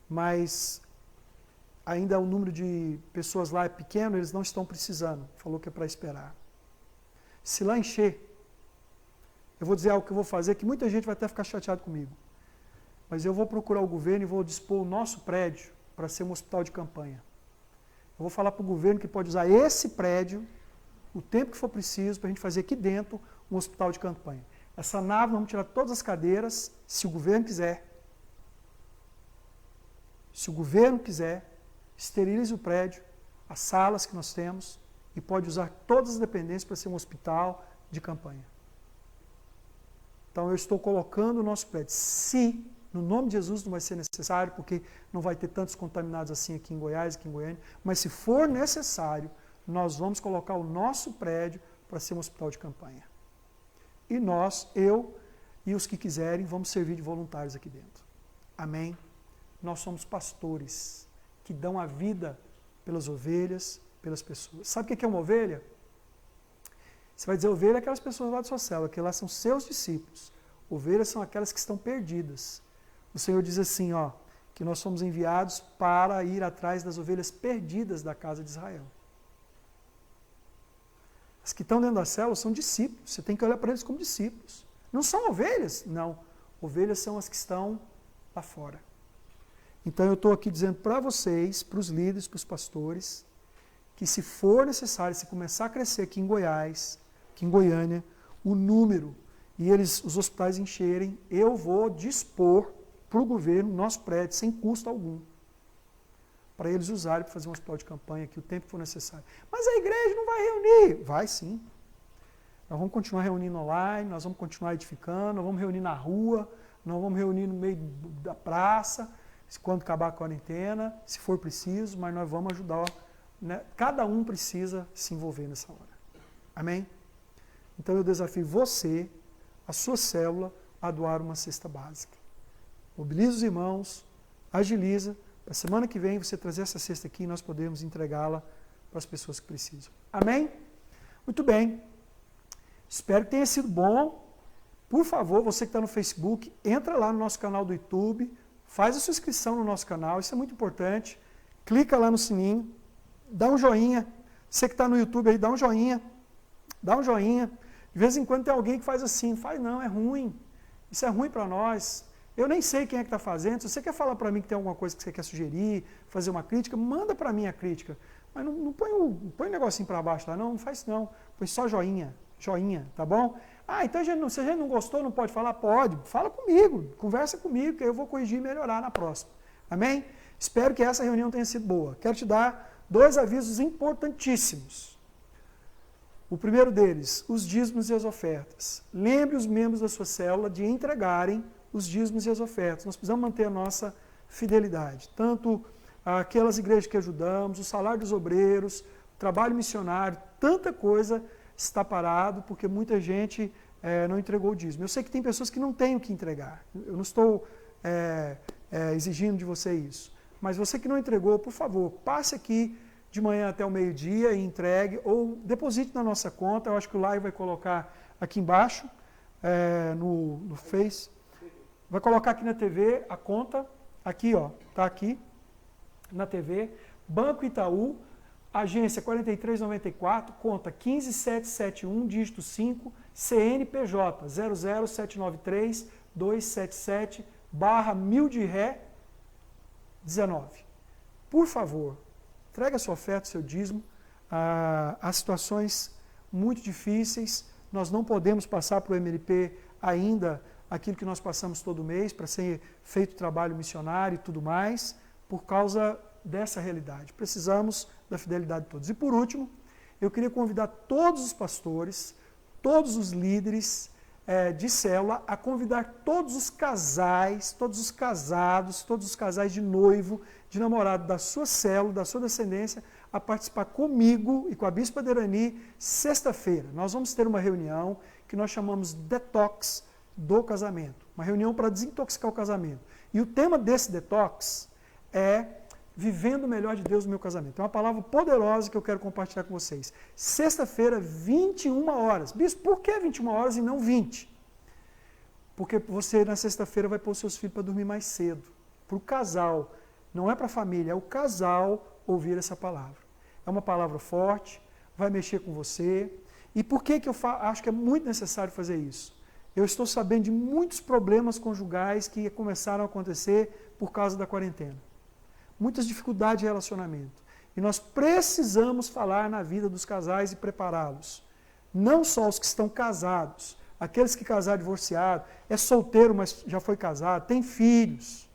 Mas ainda o número de pessoas lá é pequeno, eles não estão precisando. Falou que é para esperar. Se lá encher, eu vou dizer algo que eu vou fazer, que muita gente vai até ficar chateado comigo. Mas eu vou procurar o governo e vou dispor o nosso prédio para ser um hospital de campanha. Eu vou falar para o governo que pode usar esse prédio o tempo que for preciso para a gente fazer aqui dentro um hospital de campanha. Essa nave, vamos tirar todas as cadeiras, se o governo quiser. Se o governo quiser, esterilize o prédio, as salas que nós temos, e pode usar todas as dependências para ser um hospital de campanha. Então eu estou colocando o nosso prédio. Se, no nome de Jesus, não vai ser necessário, porque não vai ter tantos contaminados assim aqui em Goiás, aqui em Goiânia, mas se for necessário, nós vamos colocar o nosso prédio para ser um hospital de campanha. E nós, eu e os que quiserem, vamos servir de voluntários aqui dentro. Amém? Nós somos pastores que dão a vida pelas ovelhas, pelas pessoas. Sabe o que é uma ovelha? Você vai dizer, ovelha é aquelas pessoas lá da sua célula, que lá são seus discípulos. Ovelhas são aquelas que estão perdidas. O Senhor diz assim, que nós somos enviados para ir atrás das ovelhas perdidas da casa de Israel. As que estão dentro da célula são discípulos. Você tem que olhar para eles como discípulos. Não são ovelhas? Não. Ovelhas são as que estão lá fora. Então eu estou aqui dizendo para vocês, para os líderes, para os pastores, que se for necessário, se começar a crescer aqui em Goiás, aqui em Goiânia, o número e os hospitais encherem, eu vou dispor para o governo nosso prédio, sem custo algum, para eles usarem para fazer um hospital de campanha aqui o tempo que for necessário. Mas a igreja não vai reunir. Vai sim. Nós vamos continuar reunindo online, nós vamos continuar edificando, nós vamos reunir na rua, nós vamos reunir no meio da praça, quando acabar a quarentena, se for preciso, mas nós vamos ajudar, né? Cada um precisa se envolver nessa hora. Amém? Então eu desafio você, a sua célula, a doar uma cesta básica. Mobiliza os irmãos, agiliza, para a semana que vem você trazer essa cesta aqui e nós podemos entregá-la para as pessoas que precisam. Amém? Muito bem. Espero que tenha sido bom. Por favor, você que está no Facebook, entra lá no nosso canal do YouTube, faz a sua inscrição no nosso canal, isso é muito importante. Clica lá no sininho, dá um joinha. Você que está no YouTube aí, dá um joinha. Dá um joinha. De vez em quando tem alguém que faz assim, faz não, é ruim. Isso é ruim para nós. Eu nem sei quem é que está fazendo. Se você quer falar para mim que tem alguma coisa que você quer sugerir, fazer uma crítica, manda para mim a crítica. Mas não põe o negocinho para baixo lá, não faz isso não. Põe só joinha, tá bom? Então se a gente não gostou, não pode falar? Pode, fala comigo, conversa comigo, que eu vou corrigir e melhorar na próxima. Amém? Espero que essa reunião tenha sido boa. Quero te dar 2 avisos importantíssimos. O primeiro deles, os dízimos e as ofertas. Lembre os membros da sua célula de entregarem os dízimos e as ofertas. Nós precisamos manter a nossa fidelidade. Tanto aquelas igrejas que ajudamos, o salário dos obreiros, o trabalho missionário, tanta coisa está parado porque muita gente não entregou o dízimo. Eu sei que tem pessoas que não têm o que entregar. Eu não estou exigindo de você isso. Mas você que não entregou, por favor, passe aqui de manhã até o meio-dia e entregue, ou deposite na nossa conta. Eu acho que o Lai vai colocar aqui embaixo, no Face. Vai colocar aqui na TV a conta, aqui está aqui na TV, Banco Itaú, agência 4394, conta 15771, dígito 5, CNPJ 00793-277/1000 de ré 19. Por favor, entregue a sua oferta, o seu dízimo. Há situações muito difíceis, nós não podemos passar para o MLP ainda aquilo que nós passamos todo mês para ser feito trabalho missionário e tudo mais, por causa dessa realidade. Precisamos da fidelidade de todos. E por último, eu queria convidar todos os pastores, todos os líderes, de célula a convidar todos os casais, todos os casados, todos os casais de noivo, de namorado da sua célula, da sua descendência, a participar comigo e com a Bispa Derani, sexta-feira. Nós vamos ter uma reunião que nós chamamos Detox do Casamento. Uma reunião para desintoxicar o casamento. E o tema desse detox é vivendo o melhor de Deus no meu casamento. É uma palavra poderosa que eu quero compartilhar com vocês. Sexta-feira, 21 horas. Bispo, por que 21 horas e não 20? Porque você, na sexta-feira, vai pôr seus filhos para dormir mais cedo. Para o casal. Não é para a família, é o casal ouvir essa palavra. É uma palavra forte, vai mexer com você. E por que eu acho que é muito necessário fazer isso? Eu estou sabendo de muitos problemas conjugais que começaram a acontecer por causa da quarentena. Muitas dificuldades de relacionamento. E nós precisamos falar na vida dos casais e prepará-los. Não só os que estão casados, aqueles que casaram divorciado, é solteiro, mas já foi casado, tem filhos,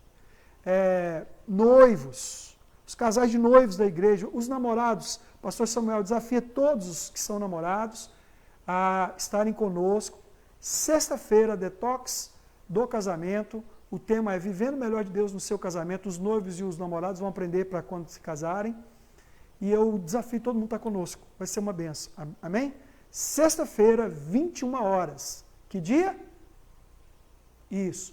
noivos, os casais de noivos da igreja, os namorados. Pastor Samuel desafia todos os que são namorados a estarem conosco. Sexta-feira, detox do casamento. O tema é vivendo o melhor de Deus no seu casamento. Os noivos e os namorados vão aprender para quando se casarem. E eu desafio todo mundo a estar conosco. Vai ser uma benção. Amém? Sexta-feira, 21 horas. Que dia? Isso.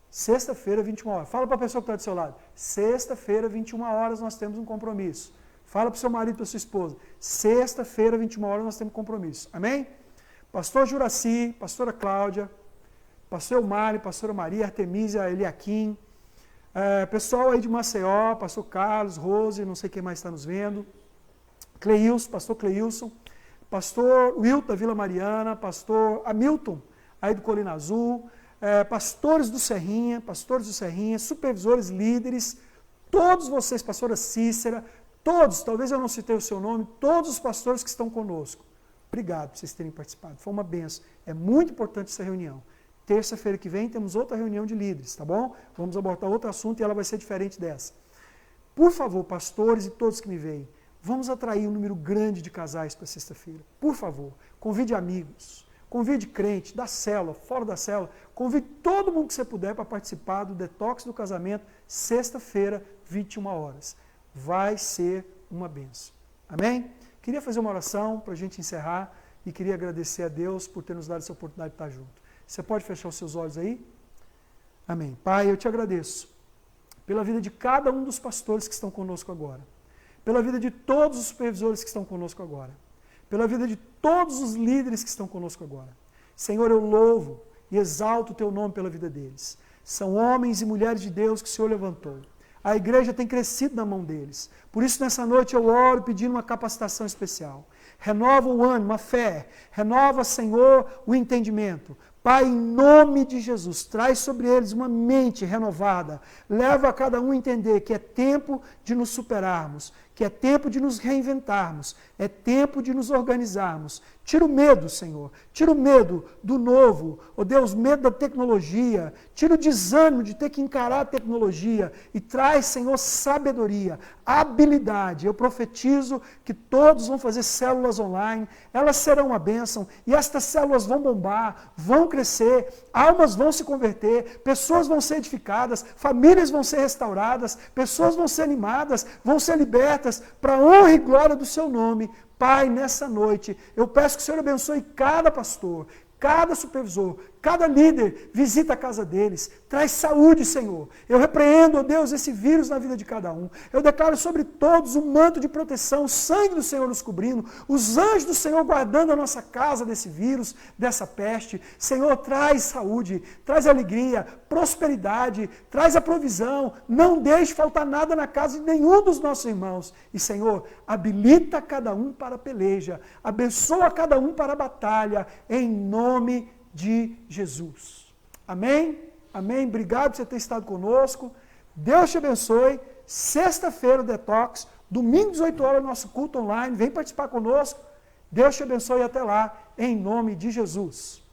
Sexta-feira, 21 horas. Fala para a pessoa que está do seu lado. Sexta-feira, 21 horas, nós temos um compromisso. Fala para o seu marido, para a sua esposa. Sexta-feira, 21 horas, nós temos um compromisso. Amém? Pastor Juraci, pastora Cláudia, pastor Elmari, pastora Maria, Artemísia, Eliakim, pessoal aí de Maceió, pastor Carlos, Rose, não sei quem mais está nos vendo, Cleilson, pastor Cleilson, pastor Wilton da Vila Mariana, pastor Hamilton, aí do Colina Azul, pastores do Serrinha, supervisores, líderes, todos vocês, pastora Cícera, todos, talvez eu não citei o seu nome, todos os pastores que estão conosco. Obrigado por vocês terem participado. Foi uma benção. É muito importante essa reunião. Terça-feira que vem temos outra reunião de líderes, tá bom? Vamos abordar outro assunto e ela vai ser diferente dessa. Por favor, pastores e todos que me veem, vamos atrair um número grande de casais para sexta-feira. Por favor, convide amigos, convide crente, da célula, fora da célula, convide todo mundo que você puder para participar do Detox do Casamento, sexta-feira, 21 horas. Vai ser uma benção. Amém? Queria fazer uma oração para a gente encerrar e queria agradecer a Deus por ter nos dado essa oportunidade de estar junto. Você pode fechar os seus olhos aí? Amém. Pai, eu te agradeço pela vida de cada um dos pastores que estão conosco agora, pela vida de todos os supervisores que estão conosco agora, pela vida de todos os líderes que estão conosco agora. Senhor, eu louvo e exalto o teu nome pela vida deles. São homens e mulheres de Deus que o Senhor levantou. A igreja tem crescido na mão deles. Por isso, nessa noite, eu oro pedindo uma capacitação especial. Renova o ânimo, a fé. Renova, Senhor, o entendimento. Pai, em nome de Jesus, traz sobre eles uma mente renovada. Leva a cada um a entender que é tempo de nos superarmos, que é tempo de nos reinventarmos, é tempo de nos organizarmos. Tira o medo, Senhor. Tira o medo do novo. Oh Deus, medo da tecnologia. Tira o desânimo de ter que encarar a tecnologia. E traz, Senhor, sabedoria, habilidade. Eu profetizo que todos vão fazer células online. Elas serão uma bênção. E estas células vão bombar, vão crescer. Almas vão se converter. Pessoas vão ser edificadas. Famílias vão ser restauradas. Pessoas vão ser animadas. Vão ser libertas para a honra e glória do seu nome. Pai, nessa noite, eu peço que o Senhor abençoe cada pastor, cada supervisor, cada líder, visita a casa deles, traz saúde, Senhor. Eu repreendo, ó Deus, esse vírus na vida de cada um. Eu declaro sobre todos um manto de proteção, o sangue do Senhor nos cobrindo, os anjos do Senhor guardando a nossa casa desse vírus, dessa peste. Senhor, traz saúde, traz alegria, prosperidade, traz a provisão. Não deixe faltar nada na casa de nenhum dos nossos irmãos. E, Senhor, habilita cada um para a peleja, abençoa cada um para a batalha, em nome de Jesus. Amém? Amém? Obrigado por você ter estado conosco. Deus te abençoe. Sexta-feira, o Detox. Domingo, 18 horas, nosso culto online. Vem participar conosco. Deus te abençoe e até lá, em nome de Jesus.